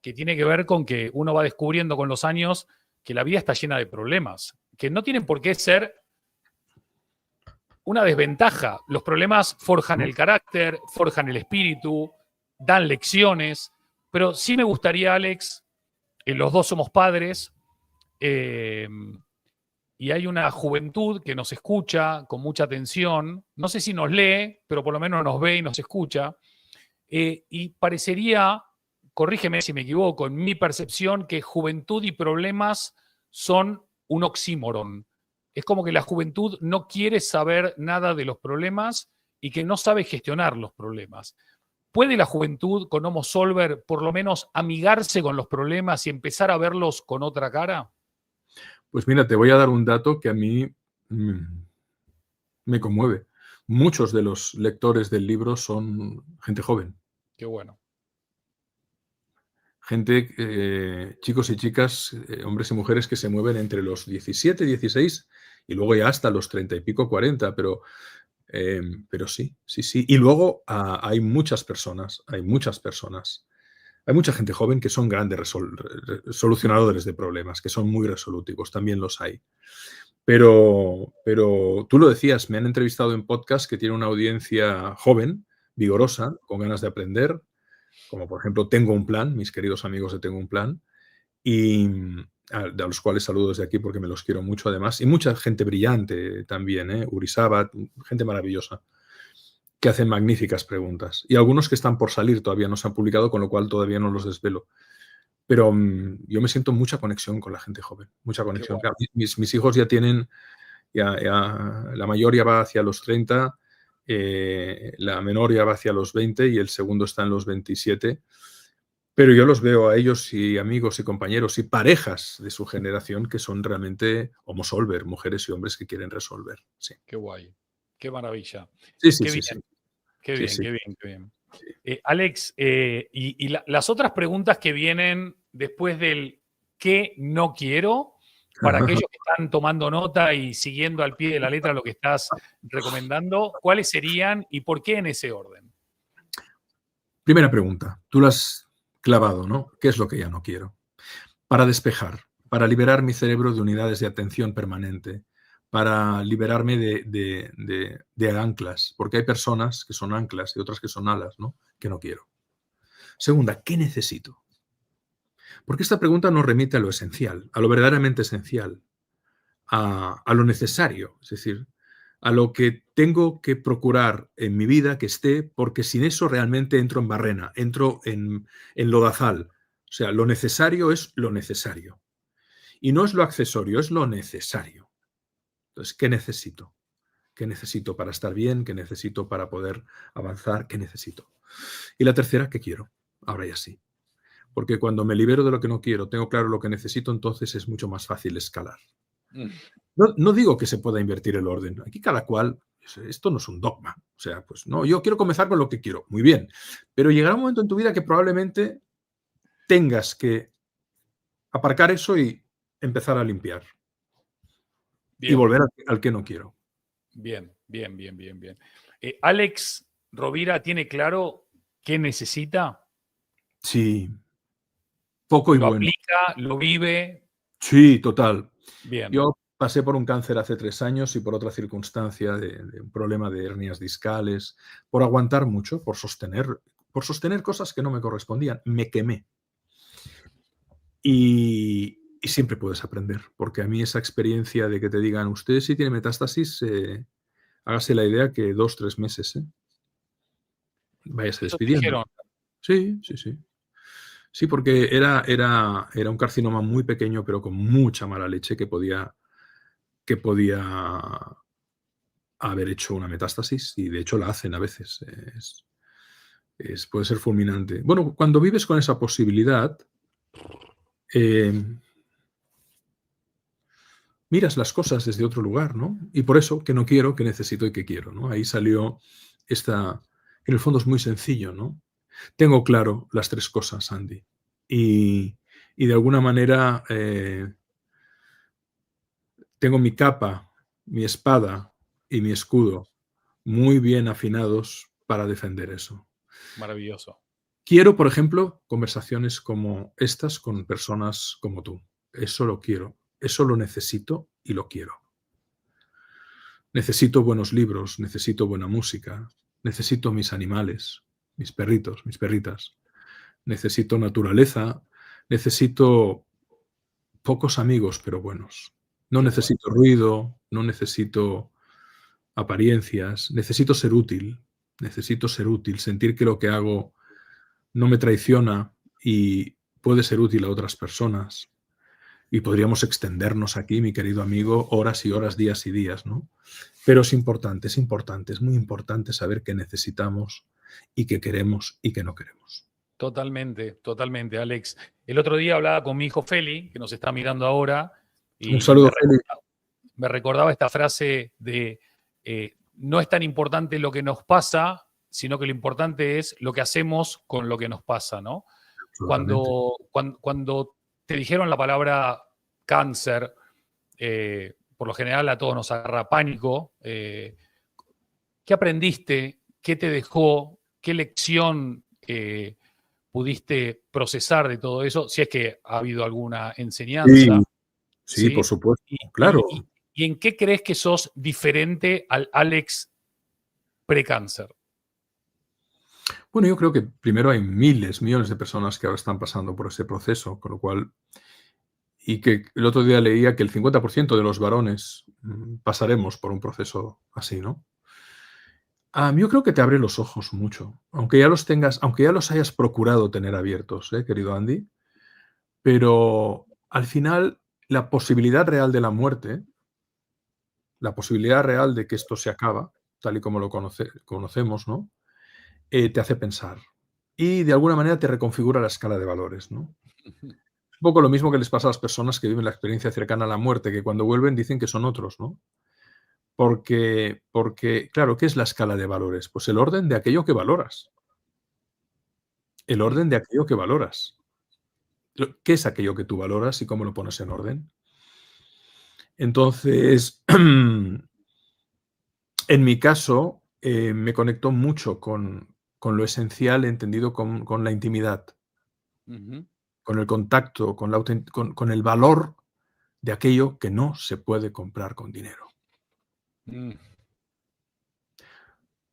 que tiene que ver con que uno va descubriendo con los años que la vida está llena de problemas, que no tienen por qué ser una desventaja. Los problemas forjan el carácter, forjan el espíritu, dan lecciones, pero sí me gustaría, Alex, los dos somos padres, y hay una juventud que nos escucha con mucha atención, no sé si nos lee, pero por lo menos nos ve y nos escucha, y parecería, corrígeme si me equivoco, en mi percepción, que juventud y problemas son un oxímoron. Es como que la juventud no quiere saber nada de los problemas y que no sabe gestionar los problemas. ¿Puede la juventud con Homo Solver por lo menos amigarse con los problemas y empezar a verlos con otra cara? Pues mira, te voy a dar un dato que a mí me conmueve. Muchos de los lectores del libro son gente joven. Qué bueno. Gente, chicos y chicas, hombres y mujeres que se mueven entre los 17, 16 y luego ya hasta los 30 y pico, 40, pero sí. Y luego hay muchas personas. Hay mucha gente joven que son grandes solucionadores de problemas, que son muy resolutivos, también los hay. Pero tú lo decías, me han entrevistado en podcast que tiene una audiencia joven, vigorosa, con ganas de aprender, como por ejemplo Tengo un Plan, mis queridos amigos de Tengo un Plan, y a los cuales saludo desde aquí porque me los quiero mucho además, y mucha gente brillante también, Urizábal, gente maravillosa, que hacen magníficas preguntas. Y algunos que están por salir todavía no se han publicado, con lo cual todavía no los desvelo. Pero yo me siento mucha conexión con la gente joven, mucha conexión. bueno. Claro, mis hijos ya tienen, la mayor ya va hacia los 30, la menor ya va hacia los 20 y el segundo está en los 27. Pero yo los veo a ellos y amigos y compañeros y parejas de su generación que son realmente homo solver, mujeres y hombres que quieren resolver. Sí, Qué guay, qué maravilla. sí, sí, Qué sí. bien, Sí, qué sí, bien, sí. qué bien, qué bien. Alex, las otras preguntas que vienen después del qué no quiero, para aquellos que están tomando nota y siguiendo al pie de la letra lo que estás recomendando, ¿cuáles serían y por qué en ese orden? Primera pregunta. Tú la has clavado, ¿no? ¿Qué es lo que ya no quiero? Para despejar, para liberar mi cerebro de unidades de atención permanente, para liberarme de anclas, porque hay personas que son anclas y otras que son alas, ¿no? Que no quiero. Segunda, ¿qué necesito? Porque esta pregunta nos remite a lo esencial, a lo verdaderamente esencial, a lo necesario, es decir, a lo que tengo que procurar en mi vida que esté, porque sin eso realmente entro en barrena, entro en lodazal. O sea, lo necesario es lo necesario. Y no es lo accesorio, es lo necesario. Entonces, ¿qué necesito? ¿Qué necesito para estar bien? ¿Qué necesito para poder avanzar? ¿Qué necesito? Y la tercera, ¿qué quiero? Ahora ya sí. Porque cuando me libero de lo que no quiero, tengo claro lo que necesito, entonces es mucho más fácil escalar. No digo que se pueda invertir el orden. Aquí cada cual, esto no es un dogma. O sea, pues no, yo quiero comenzar con lo que quiero. Muy bien. Pero llegará un momento en tu vida que probablemente tengas que aparcar eso y empezar a limpiar. Y Bien, volver al que no quiero. bien, bien, bien, bien, bien. Alex Rovira tiene claro qué necesita, Sí. Poco y lo bueno. aplica, lo vive. Sí, total. Bien, Yo pasé por un cáncer hace 3 años y por otra circunstancia de un problema de hernias discales, por aguantar mucho, por sostener cosas que no me correspondían. Me quemé. Y siempre puedes aprender, porque a mí esa experiencia de que te digan, usted sí tiene metástasis, hágase la idea que 2, 3 meses, váyase eso te despidiendo. dijeron. Sí, sí, sí. Sí, porque era un carcinoma muy pequeño, pero con mucha mala leche que podía haber hecho una metástasis, y de hecho la hacen a veces. Puede ser fulminante. Bueno, cuando vives con esa posibilidad, eh, miras las cosas desde otro lugar, ¿no? Y por eso, que no quiero, que necesito y que quiero, ¿no? Ahí salió esta. En el fondo es muy sencillo, ¿no? Tengo claro las 3 cosas, Andy. Y de alguna manera tengo mi capa, mi espada y mi escudo muy bien afinados para defender eso. Maravilloso. Quiero, por ejemplo, conversaciones como estas con personas como tú. Eso lo quiero, eso lo necesito y lo quiero. Necesito buenos libros, necesito buena música, necesito mis animales, mis perritos, mis perritas. Necesito naturaleza, necesito pocos amigos, pero buenos. No Qué bueno. necesito ruido, no necesito apariencias, necesito ser útil, sentir que lo que hago no me traiciona y puede ser útil a otras personas. Y podríamos extendernos aquí, mi querido amigo, horas y horas, días y días, ¿no? Pero es importante, es muy importante saber qué necesitamos y qué queremos y qué no queremos. Totalmente, totalmente, Alex. El otro día hablaba con mi hijo Feli, que nos está mirando ahora, Un y saludo, Feli. me recordaba esta frase de no es tan importante lo que nos pasa, sino que lo importante es lo que hacemos con lo que nos pasa, ¿no? Absolutamente. Cuando te dijeron la palabra cáncer, por lo general a todos nos agarra pánico. ¿Qué aprendiste? ¿Qué te dejó? ¿Qué lección pudiste procesar de todo eso? Si es que ha habido alguna enseñanza. Sí, por ¿Sí? supuesto, ¿Y, claro. y en qué crees que sos diferente al Alex pre-cáncer? Bueno, yo creo que primero hay miles, millones de personas que ahora están pasando por ese proceso, con lo cual, y que el otro día leía que el 50% de los varones pasaremos por un proceso así, ¿no? Yo creo que te abre los ojos mucho, aunque ya los tengas, aunque ya los hayas procurado tener abiertos, querido Andy, pero al final la posibilidad real de la muerte, la posibilidad real de que esto se acaba, tal y como lo conocemos, ¿no? Te hace pensar y de alguna manera te reconfigura la escala de valores, ¿no? Un poco lo mismo que les pasa a las personas que viven la experiencia cercana a la muerte, que cuando vuelven dicen que son otros, ¿no? Porque, claro, ¿qué es la escala de valores? Pues el orden de aquello que valoras. El orden de aquello que valoras. ¿Qué es aquello que tú valoras y cómo lo pones en orden? Entonces, en mi caso, me conecto mucho con lo esencial entendido con la intimidad, con el contacto, con el valor de aquello que no se puede comprar con dinero.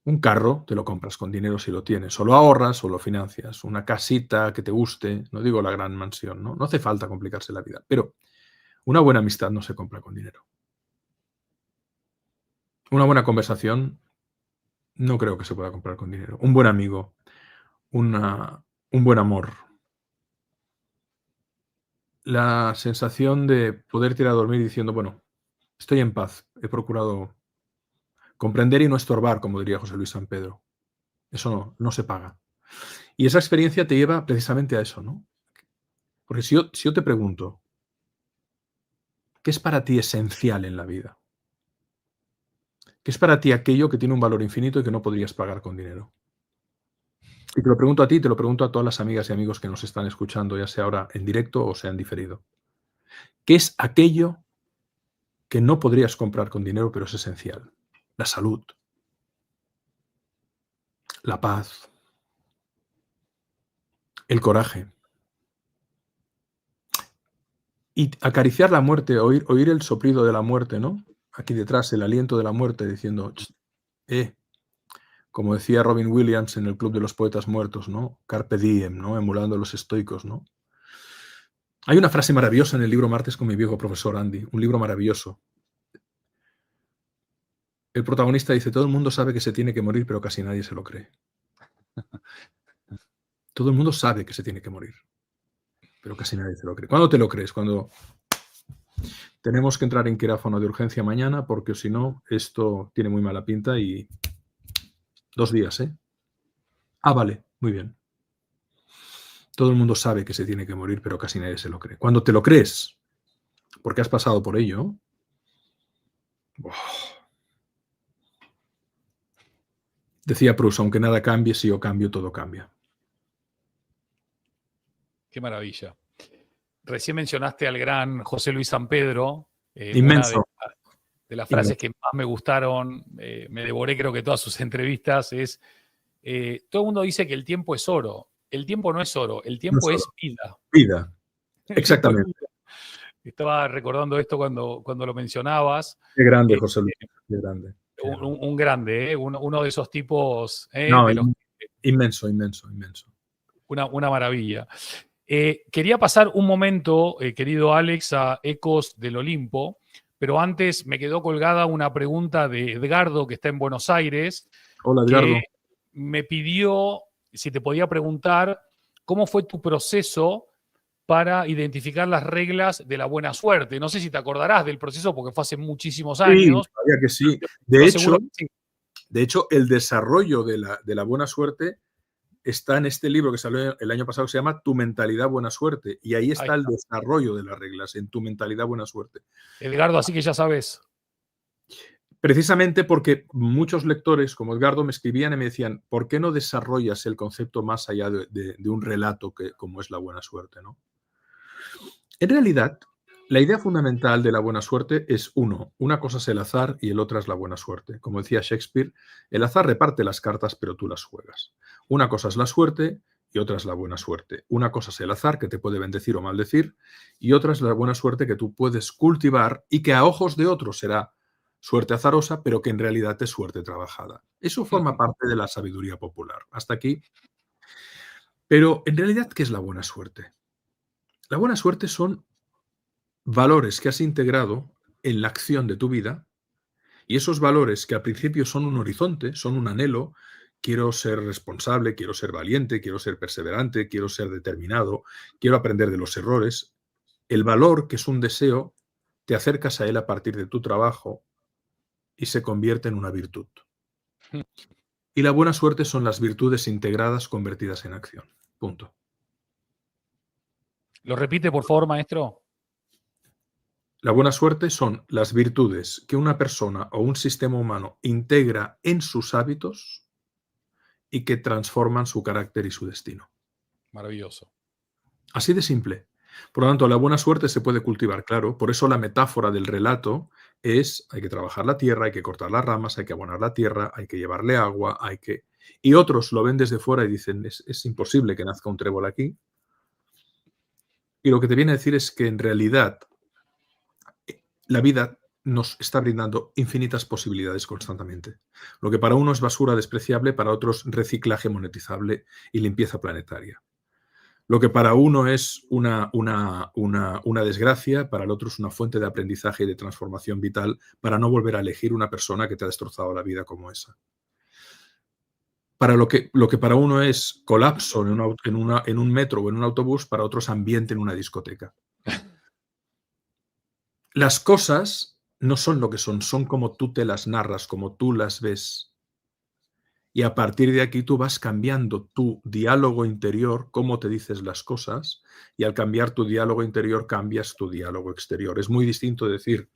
Un carro te lo compras con dinero si lo tienes, o lo ahorras o lo financias. Una casita que te guste, no digo la gran mansión, ¿no? No hace falta complicarse la vida, pero una buena amistad no se compra con dinero. Una buena conversación no creo que se pueda comprar con dinero. Un buen amigo, un buen amor. La sensación de poder ir a dormir diciendo, bueno, estoy en paz, he procurado comprender y no estorbar, como diría José Luis San Pedro. Eso no se paga. Y esa experiencia te lleva precisamente a eso, ¿no? Porque si yo te pregunto, ¿qué es para ti esencial en la vida? ¿Qué es para ti aquello que tiene un valor infinito y que no podrías pagar con dinero? Y te lo pregunto a ti, te lo pregunto a todas las amigas y amigos que nos están escuchando, ya sea ahora en directo o sea en diferido. ¿Qué es aquello que no podrías comprar con dinero, pero es esencial? La salud, la paz, el coraje. Y acariciar la muerte, oír el soplido de la muerte, ¿no? Aquí detrás, el aliento de la muerte diciendo, como decía Robin Williams en el Club de los Poetas Muertos, ¿no? Carpe diem, ¿no? Emulando a los estoicos, ¿no? Hay una frase maravillosa en el libro Martes con mi viejo profesor Andy, un libro maravilloso. El protagonista dice, todo el mundo sabe que se tiene que morir, pero casi nadie se lo cree. Todo el mundo sabe que se tiene que morir, pero casi nadie se lo cree. ¿Cuándo te lo crees? Cuando tenemos que entrar en quirófano de urgencia mañana, porque si no, esto tiene muy mala pinta y 2 días, ¿eh? Vale, muy bien. Todo el mundo sabe que se tiene que morir, pero casi nadie se lo cree. Cuando te lo crees, porque has pasado por ello, decía Proust, aunque nada cambie, si yo cambio, todo cambia. Qué maravilla. Recién mencionaste al gran José Luis San Pedro. Inmenso. Una de las frases que más me gustaron, me devoré creo que todas sus entrevistas, es, todo el mundo dice que el tiempo es oro. El tiempo no es oro, el tiempo es vida. Vida, exactamente. Estaba recordando esto cuando lo mencionabas. Qué grande, José Luis, qué grande. Un grande, uno de esos tipos. Inmenso. Una maravilla. Quería pasar un momento, querido Alex, a Ecos del Olimpo, pero antes me quedó colgada una pregunta de Edgardo, que está en Buenos Aires. Hola, Edgardo. Que me pidió si te podía preguntar cómo fue tu proceso para identificar las reglas de la buena suerte. No sé si te acordarás del proceso porque fue hace muchísimos años. Sí, sabía que sí. De hecho, el desarrollo de la buena suerte está en este libro que salió el año pasado que se llama Tu mentalidad buena suerte. Y ahí está el desarrollo de las reglas, en Tu mentalidad buena suerte. Edgardo, así que ya sabes. Precisamente porque muchos lectores como Edgardo me escribían y me decían, ¿por qué no desarrollas el concepto más allá de un relato como es la buena suerte, ¿no? En realidad, la idea fundamental de la buena suerte es una cosa es el azar y el otra es la buena suerte. Como decía Shakespeare, el azar reparte las cartas, pero tú las juegas. Una cosa es la suerte y otra es la buena suerte. Una cosa es el azar, que te puede bendecir o maldecir, y otra es la buena suerte que tú puedes cultivar y que a ojos de otros será suerte azarosa, pero que en realidad es suerte trabajada. Eso forma parte de la sabiduría popular. Hasta aquí. Pero en realidad, ¿qué es la buena suerte? La buena suerte son valores que has integrado en la acción de tu vida, y esos valores que al principio son un horizonte, son un anhelo. Quiero ser responsable, quiero ser valiente, quiero ser perseverante, quiero ser determinado, quiero aprender de los errores. El valor, que es un deseo, te acercas a él a partir de tu trabajo y se convierte en una virtud. Y la buena suerte son las virtudes integradas convertidas en acción. Punto. ¿Lo repite, por favor, maestro? La buena suerte son las virtudes que una persona o un sistema humano integra en sus hábitos y que transforman su carácter y su destino. Maravilloso. Así de simple. Por lo tanto, la buena suerte se puede cultivar, claro. Por eso la metáfora del relato es: hay que trabajar la tierra, hay que cortar las ramas, hay que abonar la tierra, hay que llevarle agua, hay que... Y otros lo ven desde fuera y dicen, es imposible que nazca un trébol aquí. Y lo que te viene a decir es que en realidad la vida nos está brindando infinitas posibilidades constantemente. Lo que para uno es basura despreciable, para otros reciclaje monetizable y limpieza planetaria. Lo que para uno es una desgracia, para el otro es una fuente de aprendizaje y de transformación vital para no volver a elegir una persona que te ha destrozado la vida como esa. Para lo que para uno es colapso en un metro o en un autobús, para otros ambiente en una discoteca. Las cosas no son lo que son como tú te las narras, como tú las ves. Y a partir de aquí tú vas cambiando tu diálogo interior, cómo te dices las cosas, y al cambiar tu diálogo interior cambias tu diálogo exterior. Es muy distinto decir,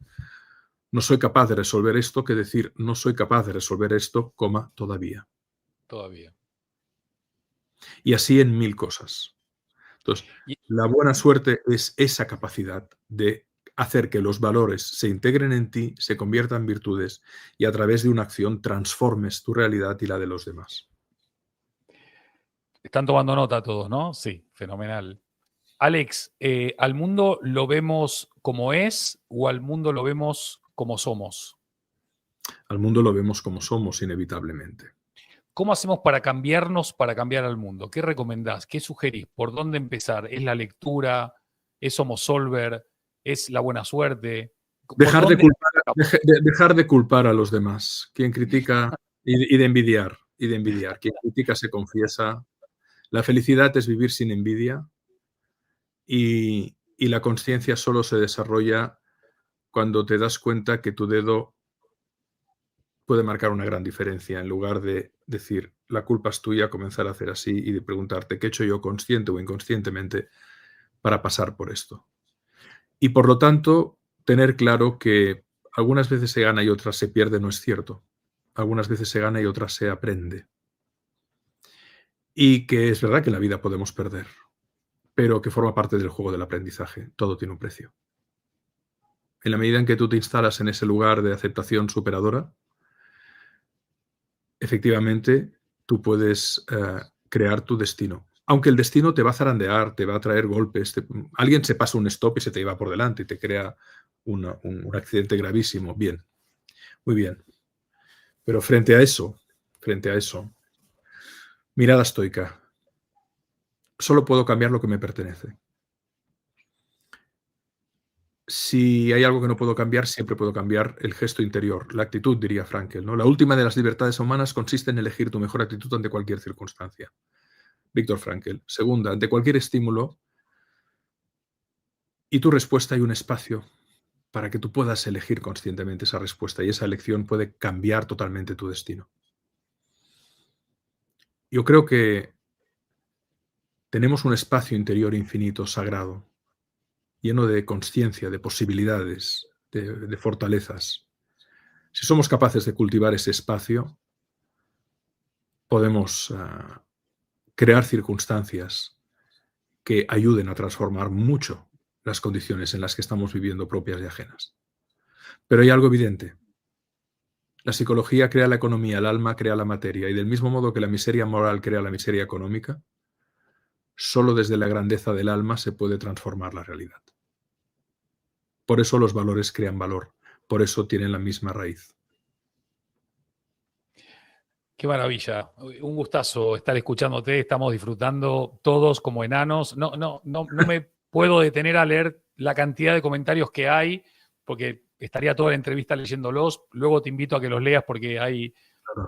no soy capaz de resolver esto, que decir, no soy capaz de resolver esto, todavía. Todavía. Y así en mil cosas. Entonces, la buena suerte es esa capacidad de hacer que los valores se integren en ti, se conviertan en virtudes y a través de una acción transformes tu realidad y la de los demás. Están tomando nota todos, ¿no? Sí, fenomenal. Alex, ¿al mundo lo vemos como es o al mundo lo vemos como somos? Al mundo lo vemos como somos, inevitablemente. ¿Cómo hacemos para cambiarnos, para cambiar al mundo? ¿Qué recomendás? ¿Qué sugerís? ¿Por dónde empezar? ¿Es la lectura? ¿Es Somos Solver? ¿Es la buena suerte? Dejar de culpar a los demás. Quien critica y de envidiar. Quien critica se confiesa. La felicidad es vivir sin envidia y la consciencia solo se desarrolla cuando te das cuenta que tu dedo puede marcar una gran diferencia, en lugar de decir la culpa es tuya, comenzar a hacer así y de preguntarte qué he hecho yo consciente o inconscientemente para pasar por esto. Y por lo tanto, tener claro que algunas veces se gana y otras se pierde no es cierto. Algunas veces se gana y otras se aprende. Y que es verdad que en la vida podemos perder, pero que forma parte del juego del aprendizaje. Todo tiene un precio. En la medida en que tú te instalas en ese lugar de aceptación superadora, efectivamente tú puedes crear tu destino. Aunque el destino te va a zarandear, te va a traer golpes. Alguien se pasa un stop y se te lleva por delante y te crea un accidente gravísimo. Bien, muy bien. Pero frente a eso, mirada estoica. Solo puedo cambiar lo que me pertenece. Si hay algo que no puedo cambiar, siempre puedo cambiar el gesto interior, la actitud, diría Frankl, ¿no? La última de las libertades humanas consiste en elegir tu mejor actitud ante cualquier circunstancia. Víctor Frankl. Segunda, ante cualquier estímulo y tu respuesta hay un espacio para que tú puedas elegir conscientemente esa respuesta y esa elección puede cambiar totalmente tu destino. Yo creo que tenemos un espacio interior infinito, sagrado, lleno de consciencia, de posibilidades, de fortalezas. Si somos capaces de cultivar ese espacio, podemos crear circunstancias que ayuden a transformar mucho las condiciones en las que estamos viviendo, propias y ajenas. Pero hay algo evidente. La psicología crea la economía, el alma crea la materia, y del mismo modo que la miseria moral crea la miseria económica, solo desde la grandeza del alma se puede transformar la realidad. Por eso los valores crean valor, por eso tienen la misma raíz. Qué maravilla. Un gustazo estar escuchándote. Estamos disfrutando todos como enanos. No me puedo detener a leer la cantidad de comentarios que hay, porque estaría toda la entrevista leyéndolos. Luego te invito a que los leas porque hay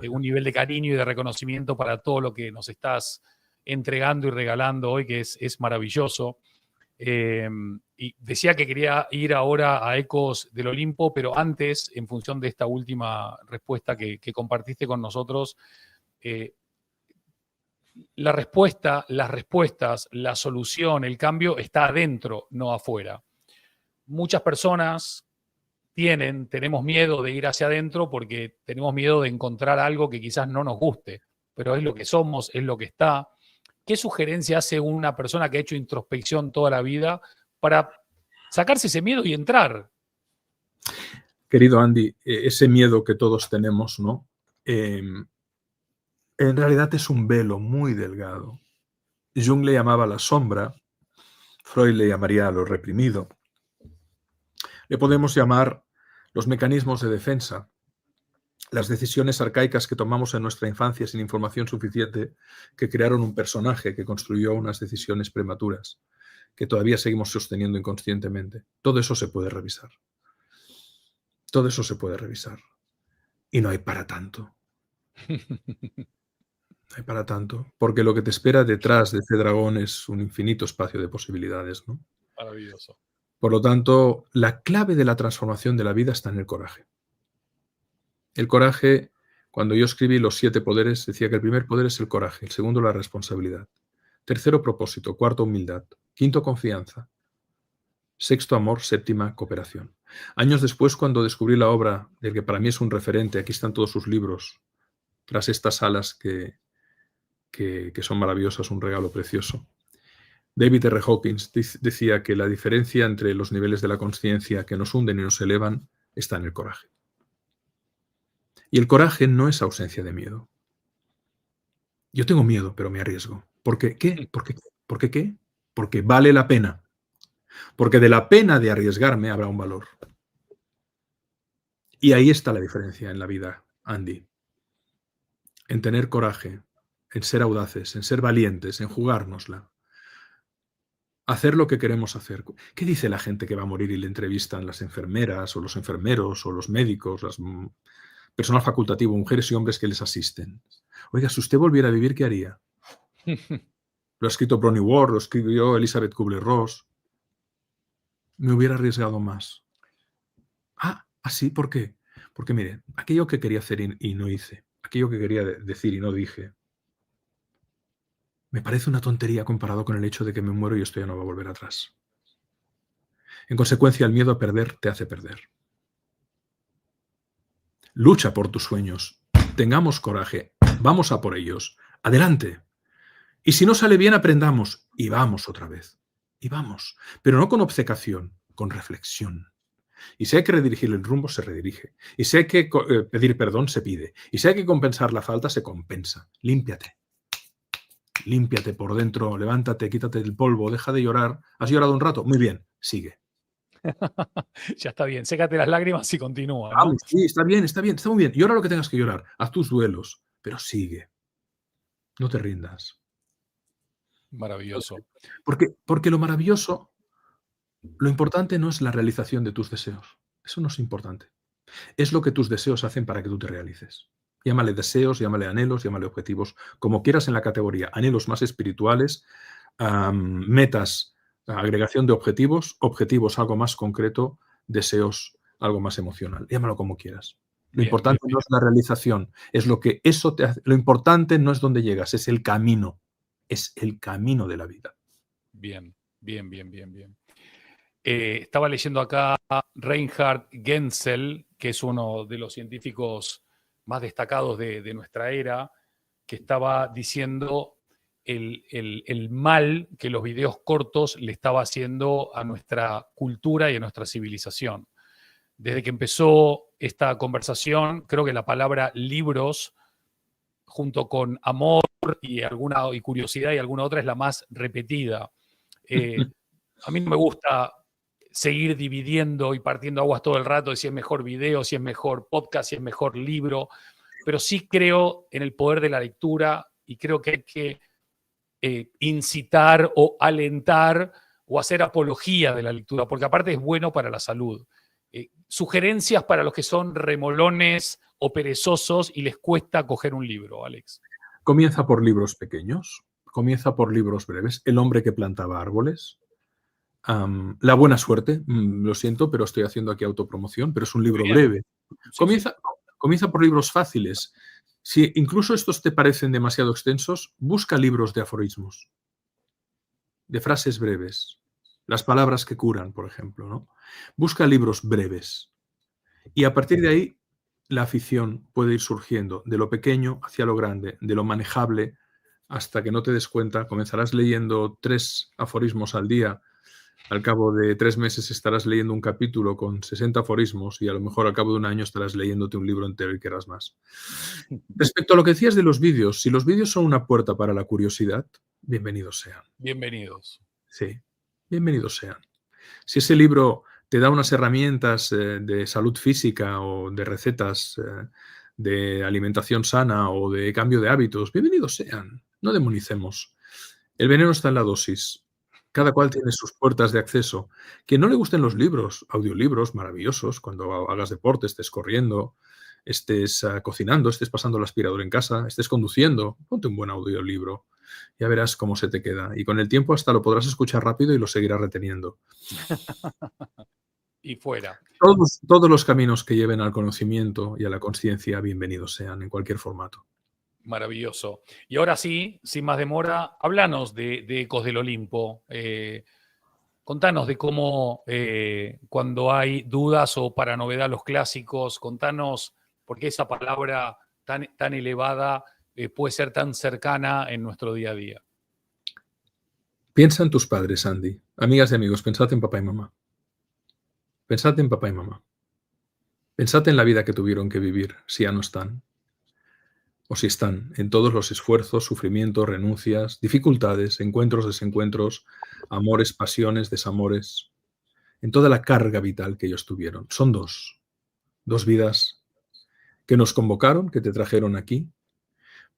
un nivel de cariño y de reconocimiento para todo lo que nos estás entregando y regalando hoy, que es maravilloso. Y decía que quería ir ahora a Ecos del Olimpo, pero antes, en función de esta última respuesta que compartiste con nosotros, la respuesta, las respuestas, la solución, el cambio está adentro, no afuera. Muchas personas tenemos miedo de ir hacia adentro porque tenemos miedo de encontrar algo que quizás no nos guste, pero es lo que somos, es lo que está. ¿Qué sugerencia hace una persona que ha hecho introspección toda la vida para sacarse ese miedo y entrar? Querido Andy, ese miedo que todos tenemos, ¿no? En realidad es un velo muy delgado. Jung le llamaba la sombra, Freud le llamaría lo reprimido. Le podemos llamar los mecanismos de defensa, las decisiones arcaicas que tomamos en nuestra infancia sin información suficiente, que crearon un personaje que construyó unas decisiones prematuras, que todavía seguimos sosteniendo inconscientemente. Todo eso se puede revisar. Todo eso se puede revisar. Y no hay para tanto. No hay para tanto. Porque lo que te espera detrás de ese dragón es un infinito espacio de posibilidades, ¿no? Maravilloso. Por lo tanto, la clave de la transformación de la vida está en el coraje. El coraje, cuando yo escribí los 7 poderes, decía que el primer poder es el coraje, el segundo la responsabilidad, tercero propósito, cuarto humildad, quinto confianza, sexto amor, séptima cooperación. Años después, cuando descubrí la obra del que para mí es un referente, aquí están todos sus libros, tras estas salas que son maravillosas, un regalo precioso. David R. Hawkins decía que la diferencia entre los niveles de la consciencia que nos hunden y nos elevan está en el coraje. Y el coraje no es ausencia de miedo. Yo tengo miedo, pero me arriesgo. ¿Por qué? ¿Qué? ¿Por qué? ¿Por qué qué? Porque vale la pena. Porque de la pena de arriesgarme habrá un valor. Y ahí está la diferencia en la vida, Andy. En tener coraje, en ser audaces, en ser valientes, en jugárnosla. Hacer lo que queremos hacer. ¿Qué dice la gente que va a morir y le entrevistan las enfermeras o los enfermeros o los médicos, las personal facultativo, mujeres y hombres que les asisten? Oiga, si usted volviera a vivir, ¿qué haría? Lo ha escrito Bronnie Ward, lo escribió Elizabeth Kubler-Ross. Me hubiera arriesgado más. ¿Sí? ¿Por qué? Porque mire, aquello que quería hacer y no hice, aquello que quería decir y no dije, me parece una tontería comparado con el hecho de que me muero y esto ya no va a volver atrás. En consecuencia, el miedo a perder te hace perder. Lucha por tus sueños. Tengamos coraje. Vamos a por ellos. Adelante. Y si no sale bien, aprendamos. Y vamos otra vez. Y vamos. Pero no con obcecación, con reflexión. Y si hay que redirigir el rumbo, se redirige. Y si hay que pedir perdón, se pide. Y si hay que compensar la falta, se compensa. Límpiate. Límpiate por dentro, levántate, quítate el polvo, deja de llorar. ¿Has llorado un rato? Muy bien, sigue. Ya está bien, sécate las lágrimas y continúa, ¿no? Sí, está bien, está muy bien. Llora lo que tengas que llorar, haz tus duelos, pero sigue. No te rindas. Maravilloso. Porque lo maravilloso, lo importante no es la realización de tus deseos. Eso no es importante. Es lo que tus deseos hacen para que tú te realices. Llámale deseos, llámale anhelos, llámale objetivos, como quieras en la categoría. Anhelos más espirituales, metas, agregación de objetivos, objetivos algo más concreto, deseos algo más emocional. Llámalo como quieras. Lo importante no es la realización, es lo que eso te hace. Lo importante no es dónde llegas, es el camino. Es el camino de la vida. Bien. Estaba leyendo acá a Reinhard Genzel, que es uno de los científicos más destacados de nuestra era, que estaba diciendo el mal que los videos cortos le estaba haciendo a nuestra cultura y a nuestra civilización. Desde que empezó esta conversación, creo que la palabra libros, junto con amor y curiosidad y alguna otra, es la más repetida. A mí no me gusta seguir dividiendo y partiendo aguas todo el rato de si es mejor video, si es mejor podcast, si es mejor libro, pero sí creo en el poder de la lectura y creo que hay que incitar o alentar o hacer apología de la lectura, porque aparte es bueno para la salud. Sugerencias para los que son remolones o perezosos y les cuesta coger un libro, Alex. Comienza por libros pequeños, comienza por libros breves. El hombre que plantaba árboles. La buena suerte, lo siento, pero estoy haciendo aquí autopromoción, pero es un libro breve. Comienza por libros fáciles. Si incluso estos te parecen demasiado extensos, busca libros de aforismos, de frases breves, las palabras que curan, por ejemplo, ¿no? Busca libros breves. Y a partir de ahí, la afición puede ir surgiendo de lo pequeño hacia lo grande, de lo manejable, hasta que no te des cuenta, comenzarás leyendo 3 aforismos al día. Al cabo de 3 meses estarás leyendo un capítulo con 60 aforismos y a lo mejor al cabo de un año estarás leyéndote un libro entero y querrás más. Respecto a lo que decías de los vídeos, si los vídeos son una puerta para la curiosidad, bienvenidos sean. Bienvenidos. Sí, bienvenidos sean. Si ese libro te da unas herramientas de salud física o de recetas de alimentación sana o de cambio de hábitos, bienvenidos sean. No demonicemos. El veneno está en la dosis. Cada cual tiene sus puertas de acceso. Quien no le gusten los libros, audiolibros maravillosos, cuando hagas deporte, estés corriendo, estés cocinando, estés pasando el aspirador en casa, estés conduciendo, ponte un buen audiolibro. Ya verás cómo se te queda. Y con el tiempo hasta lo podrás escuchar rápido y lo seguirás reteniendo. Y fuera. Todos los caminos que lleven al conocimiento y a la conciencia, bienvenidos sean, en cualquier formato. Maravilloso. Y ahora sí, sin más demora, háblanos de Ecos del Olimpo. Contanos de cómo cuando hay dudas o para novedad los clásicos, contanos por qué esa palabra tan elevada puede ser tan cercana en nuestro día a día. Piensa en tus padres, Andy. Amigas y amigos, pensad en papá y mamá. Pensad en papá y mamá. Pensad en la vida que tuvieron que vivir, si ya no están. O si están, en todos los esfuerzos, sufrimientos, renuncias, dificultades, encuentros, desencuentros, amores, pasiones, desamores, en toda la carga vital que ellos tuvieron. Son dos vidas que nos convocaron, que te trajeron aquí.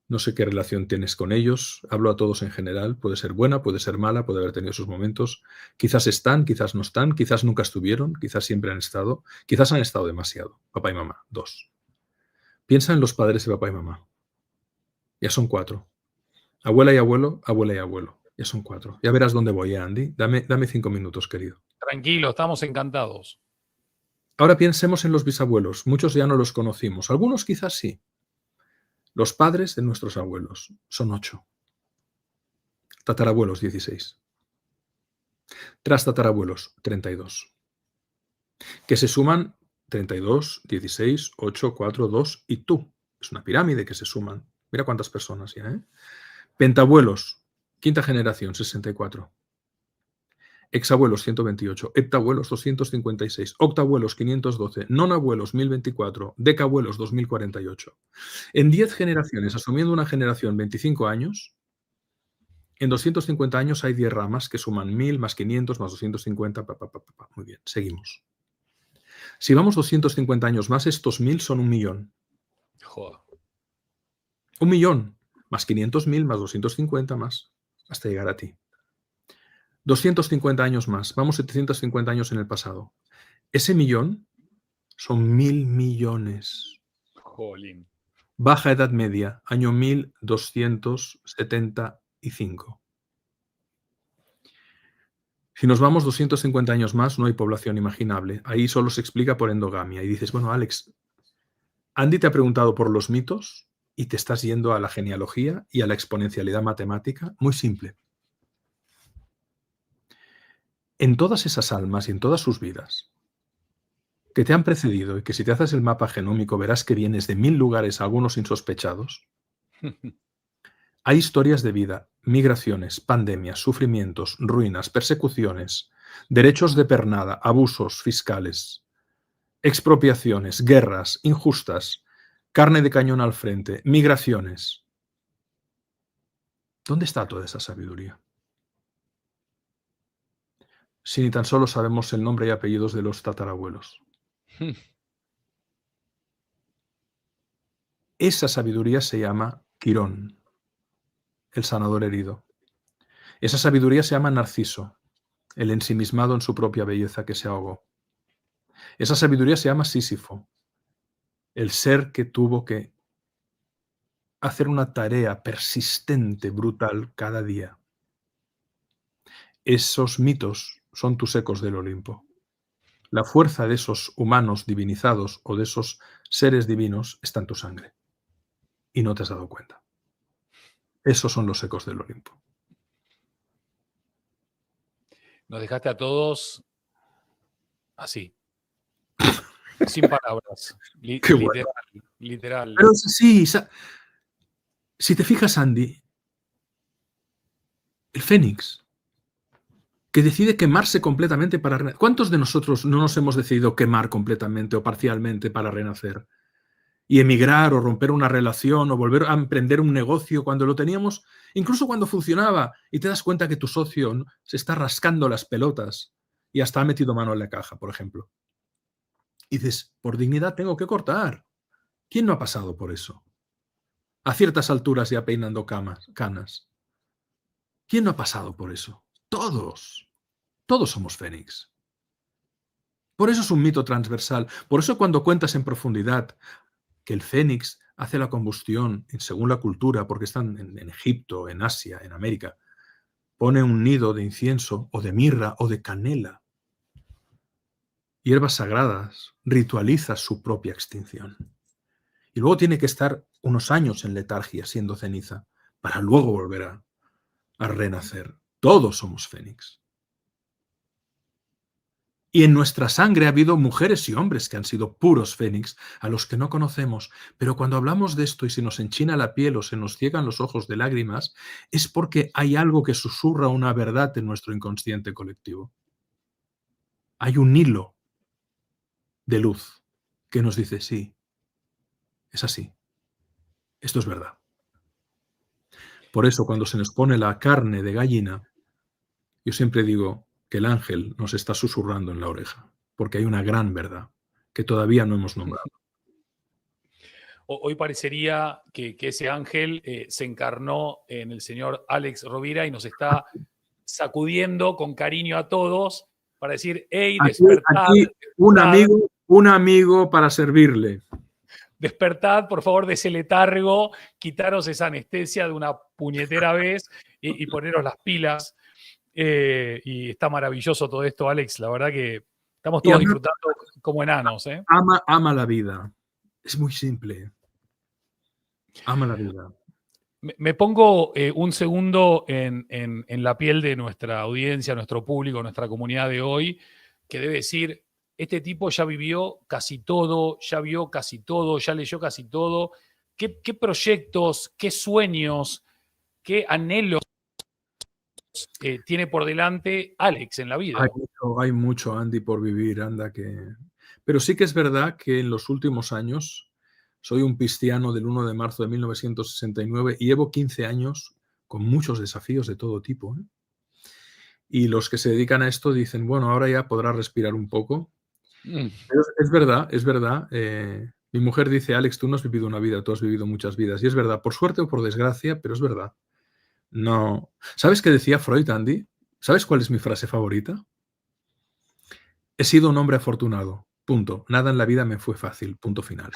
No sé qué relación tienes con ellos, hablo a todos en general, puede ser buena, puede ser mala, puede haber tenido sus momentos. Quizás están, quizás no están, quizás nunca estuvieron, quizás siempre han estado, quizás han estado demasiado. Papá y mamá, 2. Piensa en los padres de papá y mamá. Ya son 4. Abuela y abuelo, abuela y abuelo. Ya son 4. Ya verás dónde voy, Andy. Dame 5 minutos, querido. Tranquilo, estamos encantados. Ahora pensemos en los bisabuelos. Muchos ya no los conocimos. Algunos quizás sí. Los padres de nuestros abuelos son 8. Tatarabuelos, 16. Tras tatarabuelos, 32. Que se suman 32, 16, 8, 4, 2 y tú. Es una pirámide que se suman. Mira cuántas personas ya, ¿eh? Pentabuelos, 5ª generación, 64. Exabuelos, 128. Heptabuelos, 256. Octabuelos, 512. Nonabuelos, 1024. Decabuelos, 2048. En 10 generaciones, asumiendo una generación 25 años, en 250 años hay 10 ramas que suman 1000 más 500 más 250. Muy bien, seguimos. Si vamos 250 años más, estos 1000 son 1.000.000. Joder. 1.000.000 más 500.000 más 250 más, hasta llegar a ti. 250 años más, vamos 750 años en el pasado. Ese millón son 1.000 millones. Jolín. Baja Edad Media, año 1275. Si nos vamos 250 años más, no hay población imaginable. Ahí solo se explica por endogamia. Y dices, bueno, Alex, Andy te ha preguntado por los mitos y te estás yendo a la genealogía y a la exponencialidad matemática. Muy simple. En todas esas almas y en todas sus vidas que te han precedido y que si te haces el mapa genómico verás que vienes de 1000 lugares, algunos insospechados, hay historias de vida, migraciones, pandemias, sufrimientos, ruinas, persecuciones, derechos de pernada, abusos fiscales, expropiaciones, guerras injustas, carne de cañón al frente, migraciones. ¿Dónde está toda esa sabiduría? si ni tan solo sabemos el nombre y apellidos de los tatarabuelos? Esa sabiduría se llama Quirón, el sanador herido. Esa sabiduría se llama Narciso, el ensimismado en su propia belleza que se ahogó. Esa sabiduría se llama Sísifo, el ser que tuvo que hacer una tarea persistente, brutal, cada día. Esos mitos son tus ecos del Olimpo. La fuerza de esos humanos divinizados o de esos seres divinos está en tu sangre. Y no te has dado cuenta. Esos son los ecos del Olimpo. Nos dejaste a todos así, sin palabras. Qué bueno. Literal. Pero sí, si te fijas, Andy, el Fénix, que decide quemarse completamente para renacer. ¿Cuántos de nosotros no nos hemos decidido quemar completamente o parcialmente para renacer? Y emigrar o romper una relación o volver a emprender un negocio cuando lo teníamos, incluso cuando funcionaba, y te das cuenta que tu socio se está rascando las pelotas y hasta ha metido mano en la caja, por ejemplo. Y dices, por dignidad tengo que cortar. ¿Quién no ha pasado por eso? A ciertas alturas ya peinando canas. ¿Quién no ha pasado por eso? Todos. Todos somos Fénix. Por eso es un mito transversal. Por eso cuando cuentas en profundidad que el Fénix hace la combustión, según la cultura, porque están en Egipto, en Asia, en América, pone un nido de incienso o de mirra o de canela, hierbas sagradas, ritualiza su propia extinción. Y luego tiene que estar unos años en letargia, siendo ceniza, para luego volver a renacer. Todos somos Fénix. Y en nuestra sangre ha habido mujeres y hombres que han sido puros Fénix, a los que no conocemos. Pero cuando hablamos de esto y se nos enchina la piel o se nos ciegan los ojos de lágrimas, es porque hay algo que susurra una verdad en nuestro inconsciente colectivo. Hay un hilo de luz que nos dice, sí, es así. Esto es verdad. Por eso, cuando se nos pone la carne de gallina, yo siempre digo que el ángel nos está susurrando en la oreja, porque hay una gran verdad que todavía no hemos nombrado. Hoy parecería que ese ángel se encarnó en el señor Alex Rovira y nos está sacudiendo con cariño a todos para decir, hey, despertad. Aquí un amigo para servirle. Despertad, por favor, de ese letargo, quitaros esa anestesia de una puñetera vez y poneros las pilas. Y está maravilloso todo esto, Alex. La verdad que estamos todos disfrutando como enanos. Ama la vida. Es muy simple. Ama la vida. Me pongo un segundo en la piel de nuestra audiencia, nuestro público, nuestra comunidad de hoy, que debe decir, este tipo ya vivió casi todo, ya vio casi todo, ya leyó casi todo. ¿Qué proyectos, qué sueños, qué anhelos tiene por delante Alex en la vida? Hay mucho, Andy, por vivir, anda que... Pero sí que es verdad que en los últimos años soy un pistiano del 1 de marzo de 1969 y llevo 15 años con muchos desafíos de todo tipo. Y los que se dedican a esto dicen, bueno, ahora ya podrás respirar un poco. Pero es verdad, es verdad. Mi mujer dice, Alex, tú no has vivido una vida, tú has vivido muchas vidas. Y es verdad, por suerte o por desgracia, pero es verdad. No. ¿Sabes qué decía Freud, Andy? ¿Sabes cuál es mi frase favorita? He sido un hombre afortunado. Punto. Nada en la vida me fue fácil. Punto final.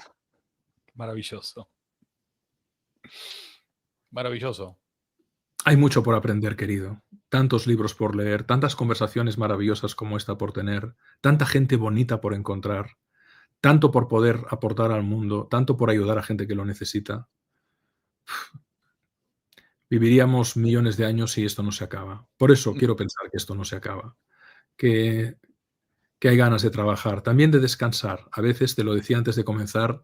Maravilloso. Maravilloso. Hay mucho por aprender, querido. Tantos libros por leer, tantas conversaciones maravillosas como esta por tener, tanta gente bonita por encontrar, tanto por poder aportar al mundo, tanto por ayudar a gente que lo necesita. Viviríamos millones de años si esto no se acaba. Por eso quiero pensar que esto no se acaba. Que hay ganas de trabajar, también de descansar. A veces, te lo decía antes de comenzar,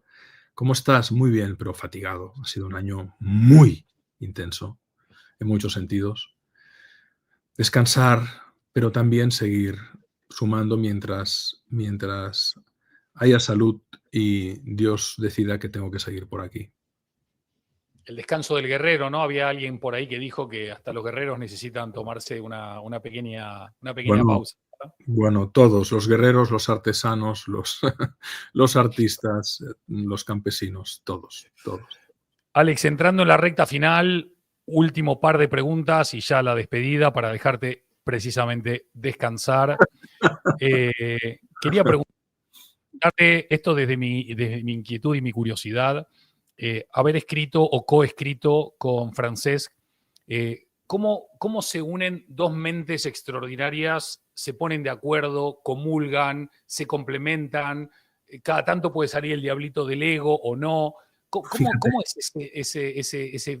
¿cómo estás? Muy bien, pero fatigado. Ha sido un año muy intenso, en muchos sentidos. Descansar, pero también seguir sumando mientras haya salud y Dios decida que tengo que seguir por aquí. El descanso del guerrero, ¿no? Había alguien por ahí que dijo que hasta los guerreros necesitan tomarse una pequeña Bueno, pausa. Bueno, todos, los guerreros, los artesanos, los artistas, los campesinos, todos, todos. Alex, entrando en la recta final, último par de preguntas y ya la despedida para dejarte precisamente descansar. Quería preguntarte esto desde mi inquietud y mi curiosidad. Haber escrito o coescrito con Francesc, ¿cómo se unen dos mentes extraordinarias, se ponen de acuerdo, comulgan, se complementan? Cada tanto puede salir el diablito del ego o no. ¿Cómo es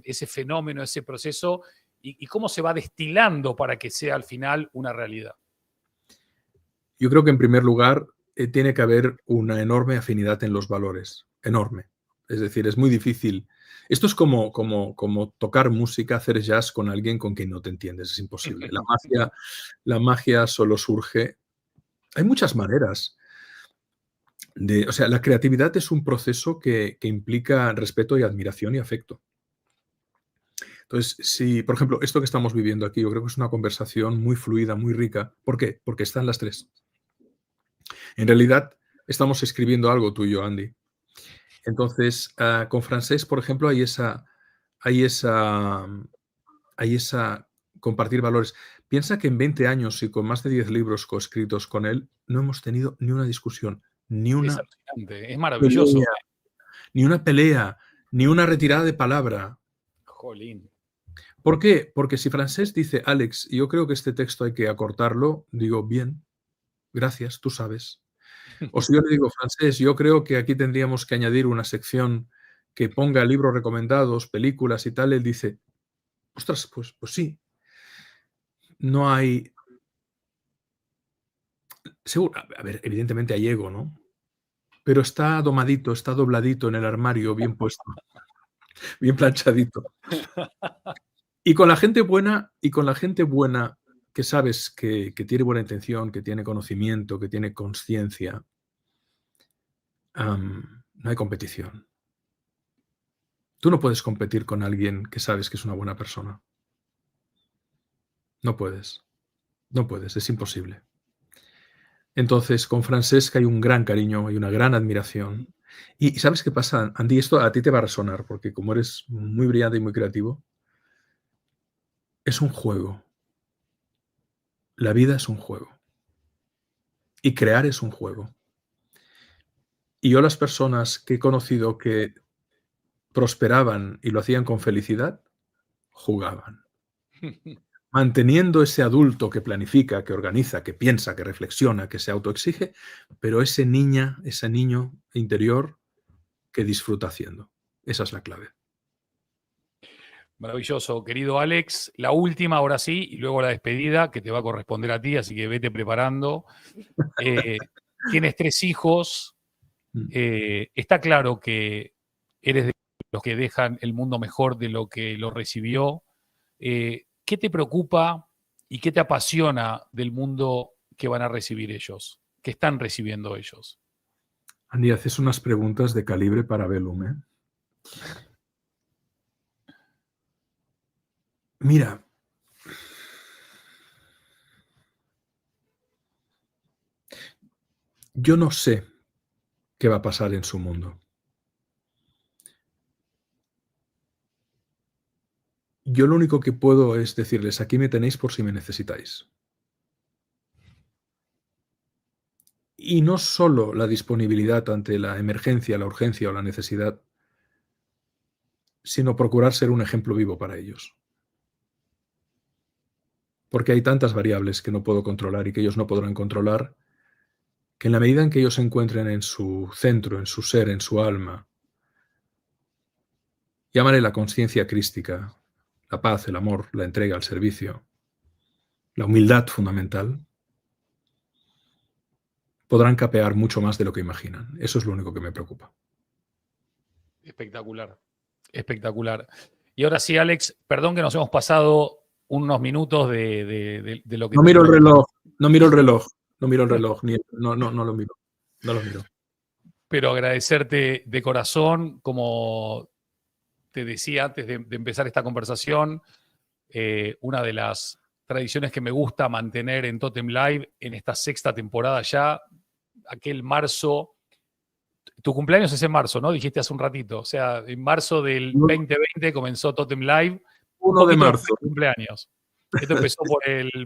ese fenómeno, ese proceso? ¿Y cómo se va destilando para que sea al final una realidad? Yo creo que en primer lugar tiene que haber una enorme afinidad en los valores, enorme. Es decir, es muy difícil. Esto es como tocar música, hacer jazz con alguien con quien no te entiendes, es imposible. La magia solo surge. Hay muchas maneras. O sea, la creatividad es un proceso que implica respeto y admiración y afecto. Entonces, si, por ejemplo, esto que estamos viviendo aquí, yo creo que es una conversación muy fluida, muy rica. ¿Por qué? Porque están las tres. En realidad, estamos escribiendo algo tú y yo, Andy. Entonces, con Francesc, por ejemplo, hay esa compartir valores. Piensa que en 20 años y con más de 10 libros coescritos con él, no hemos tenido ni una discusión, ni Es una alucinante, es maravilloso. ni una pelea, ni una retirada de palabra. Jolín. ¿Por qué? Porque si Francesc dice, Alex, yo creo que este texto hay que acortarlo, digo, bien, gracias, tú sabes. O si yo le digo, Francesc, yo creo que aquí tendríamos que añadir una sección que ponga libros recomendados, películas y tal, él dice, ostras, pues sí. No hay... Seguro, a ver, evidentemente hay ego, ¿no? Pero está domadito, está dobladito en el armario, bien puesto, bien planchadito. Y con la gente buena, que sabes que tiene buena intención, que tiene conocimiento, que tiene conciencia, no hay competición. Tú no puedes competir con alguien que sabes que es una buena persona. No puedes. No puedes, es imposible. Entonces, con Francesc hay un gran cariño, hay una gran admiración. Y ¿sabes qué pasa, Andy? Esto a ti te va a resonar, porque como eres muy brillante y muy creativo, es un juego. La vida es un juego. Y crear es un juego. Y yo las personas que he conocido que prosperaban y lo hacían con felicidad, jugaban. Manteniendo ese adulto que planifica, que organiza, que piensa, que reflexiona, que se autoexige, pero ese niño interior que disfruta haciendo. Esa es la clave. Maravilloso, querido Alex. La última, ahora sí, y luego la despedida, que te va a corresponder a ti, así que vete preparando. Tienes 3 hijos. Está claro que eres de los que dejan el mundo mejor de lo que lo recibió. ¿Qué te preocupa y qué te apasiona del mundo que van a recibir ellos, que están recibiendo ellos? Andy, haces unas preguntas de calibre para Bellum, ¿eh? Mira, yo no sé qué va a pasar en su mundo. Yo lo único que puedo es decirles, aquí me tenéis por si me necesitáis. Y no solo la disponibilidad ante la emergencia, la urgencia o la necesidad, sino procurar ser un ejemplo vivo para ellos. Porque hay tantas variables que no puedo controlar y que ellos no podrán controlar, que en la medida en que ellos se encuentren en su centro, en su ser, en su alma, llámale la conciencia crística, la paz, el amor, la entrega, el servicio, la humildad fundamental, podrán capear mucho más de lo que imaginan. Eso es lo único que me preocupa. Espectacular, espectacular. Y ahora sí, Alex, perdón que nos hemos pasado unos minutos de lo que... No miro el reloj, no miro el reloj, no miro el reloj, no lo miro, no lo miro. Pero agradecerte de corazón, como te decía antes de empezar esta conversación, una de las tradiciones que me gusta mantener en Totem Live en esta 6ª temporada ya. Aquel marzo, tu cumpleaños es en marzo, ¿no? Dijiste hace un ratito. O sea, en marzo del 2020 comenzó Totem Live. 1 de marzo. De cumpleaños. Esto empezó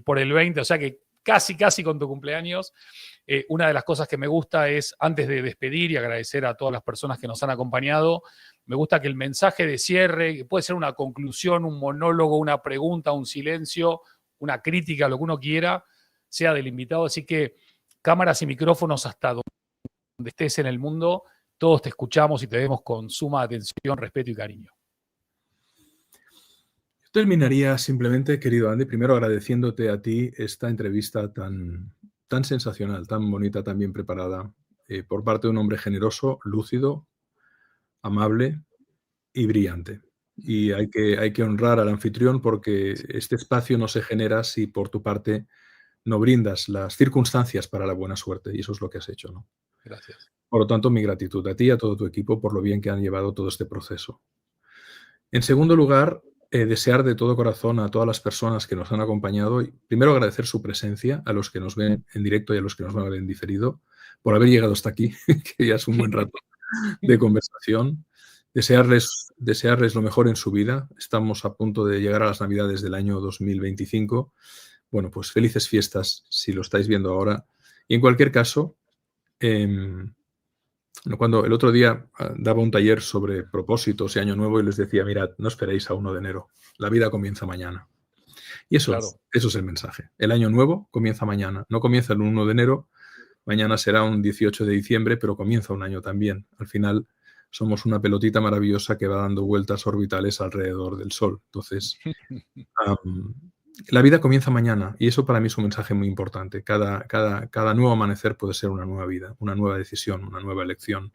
por el 20, o sea que casi con tu cumpleaños. Una de las cosas que me gusta es, antes de despedir y agradecer a todas las personas que nos han acompañado, me gusta que el mensaje de cierre, que puede ser una conclusión, un monólogo, una pregunta, un silencio, una crítica, lo que uno quiera, sea del invitado. Así que cámaras y micrófonos hasta donde estés en el mundo, todos te escuchamos y te vemos con suma atención, respeto y cariño. Terminaría simplemente, querido Andy, primero agradeciéndote a ti esta entrevista tan sensacional, tan bonita, tan bien preparada, por parte de un hombre generoso, lúcido, amable y brillante. Y hay que honrar al anfitrión, porque este espacio no se genera si por tu parte no brindas las circunstancias para la buena suerte, y eso es lo que has hecho, ¿no? Gracias. Por lo tanto, mi gratitud a ti y a todo tu equipo por lo bien que han llevado todo este proceso. En segundo lugar, desear de todo corazón a todas las personas que nos han acompañado, y primero agradecer su presencia, a los que nos ven en directo y a los que nos van a ver en diferido, por haber llegado hasta aquí, que ya es un buen rato de conversación. Desearles lo mejor en su vida. Estamos a punto de llegar a las Navidades del año 2025. Bueno, pues felices fiestas si lo estáis viendo ahora. Y en cualquier caso, cuando el otro día daba un taller sobre propósitos y Año Nuevo, y les decía, mirad, no esperéis a 1 de enero, la vida comienza mañana. Y eso, Claro. Eso es el mensaje. El Año Nuevo comienza mañana, no comienza el 1 de enero, mañana será un 18 de diciembre, pero comienza un año también. Al final somos una pelotita maravillosa que va dando vueltas orbitales alrededor del Sol. Entonces, la vida comienza mañana, y eso para mí es un mensaje muy importante. Cada nuevo amanecer puede ser una nueva vida, una nueva decisión, una nueva elección,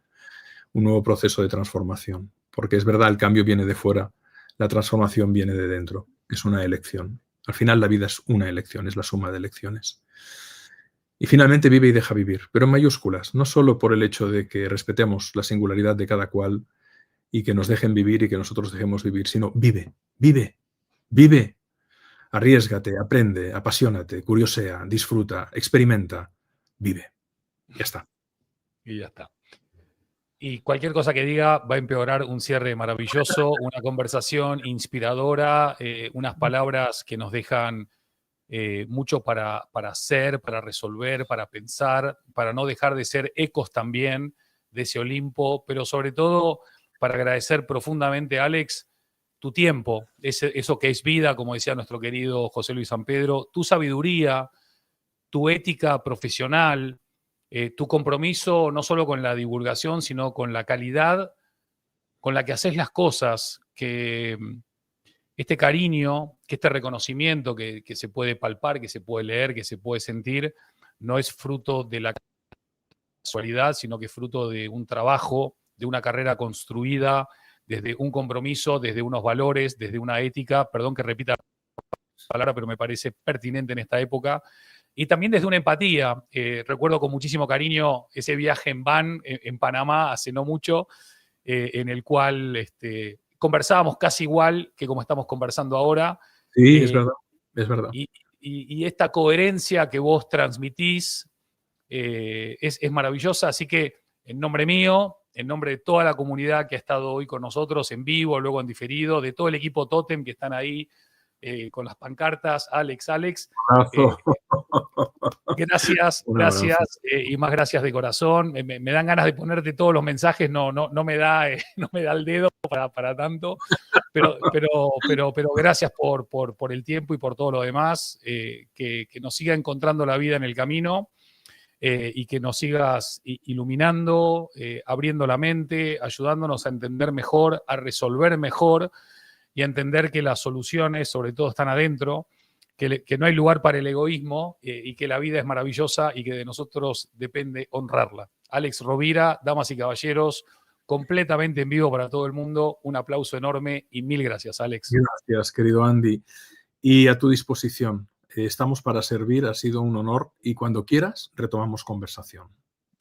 un nuevo proceso de transformación. Porque es verdad, el cambio viene de fuera, la transformación viene de dentro. Es una elección. Al final la vida es una elección, es la suma de elecciones. Y finalmente, vive y deja vivir, pero en mayúsculas, no solo por el hecho de que respetemos la singularidad de cada cual y que nos dejen vivir y que nosotros dejemos vivir, sino vive, vive, vive. Arriésgate, aprende, apasionate, curiosea, disfruta, experimenta, vive. Ya está. Y ya está. Y cualquier cosa que diga va a empeorar un cierre maravilloso, una conversación inspiradora, unas palabras que nos dejan mucho para hacer, para resolver, para pensar, para no dejar de ser ecos también de ese Olimpo, pero sobre todo para agradecer profundamente, Alex, tu tiempo, eso que es vida, como decía nuestro querido José Luis San Pedro, tu sabiduría, tu ética profesional, tu compromiso no solo con la divulgación, sino con la calidad con la que haces las cosas, que este cariño, que este reconocimiento que se puede palpar, que se puede leer, que se puede sentir, no es fruto de la casualidad, sino que es fruto de un trabajo, de una carrera construida desde un compromiso, desde unos valores, desde una ética, perdón que repita la palabra, pero me parece pertinente en esta época, y también desde una empatía. Recuerdo con muchísimo cariño ese viaje en van en Panamá hace no mucho, en el cual conversábamos casi igual que como estamos conversando ahora. Sí, es verdad, es verdad. Y esta coherencia que vos transmitís es maravillosa, así que en nombre mío, en nombre de toda la comunidad que ha estado hoy con nosotros en vivo, luego en diferido, de todo el equipo Totem que están ahí con las pancartas, Alex, gracias y más gracias de corazón. Me dan ganas de ponerte todos los mensajes, no me da el dedo para tanto, pero gracias por el tiempo y por todo lo demás, que nos siga encontrando la vida en el camino. Y que nos sigas iluminando, abriendo la mente, ayudándonos a entender mejor, a resolver mejor y a entender que las soluciones sobre todo están adentro, que no hay lugar para el egoísmo y que la vida es maravillosa y que de nosotros depende honrarla. Alex Rovira, damas y caballeros, completamente en vivo para todo el mundo, un aplauso enorme y mil gracias, Alex. Gracias, querido Andy. Y a tu disposición. Estamos para servir, ha sido un honor y cuando quieras retomamos conversación.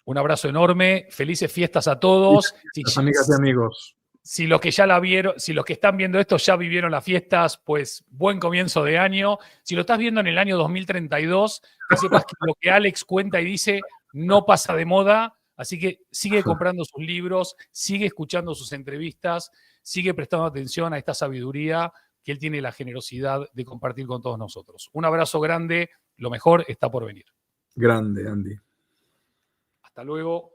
Un abrazo enorme, felices fiestas a todos. Las amigas y amigos. Si los que ya la vieron, si los que están viendo esto ya vivieron las fiestas, pues buen comienzo de año. Si lo estás viendo en el año 2032, que sepas que lo que Alex cuenta y dice no pasa de moda, así que sigue comprando sus libros, sigue escuchando sus entrevistas, sigue prestando atención a esta sabiduría que él tiene la generosidad de compartir con todos nosotros. Un abrazo grande, lo mejor está por venir. Grande, Andy. Hasta luego.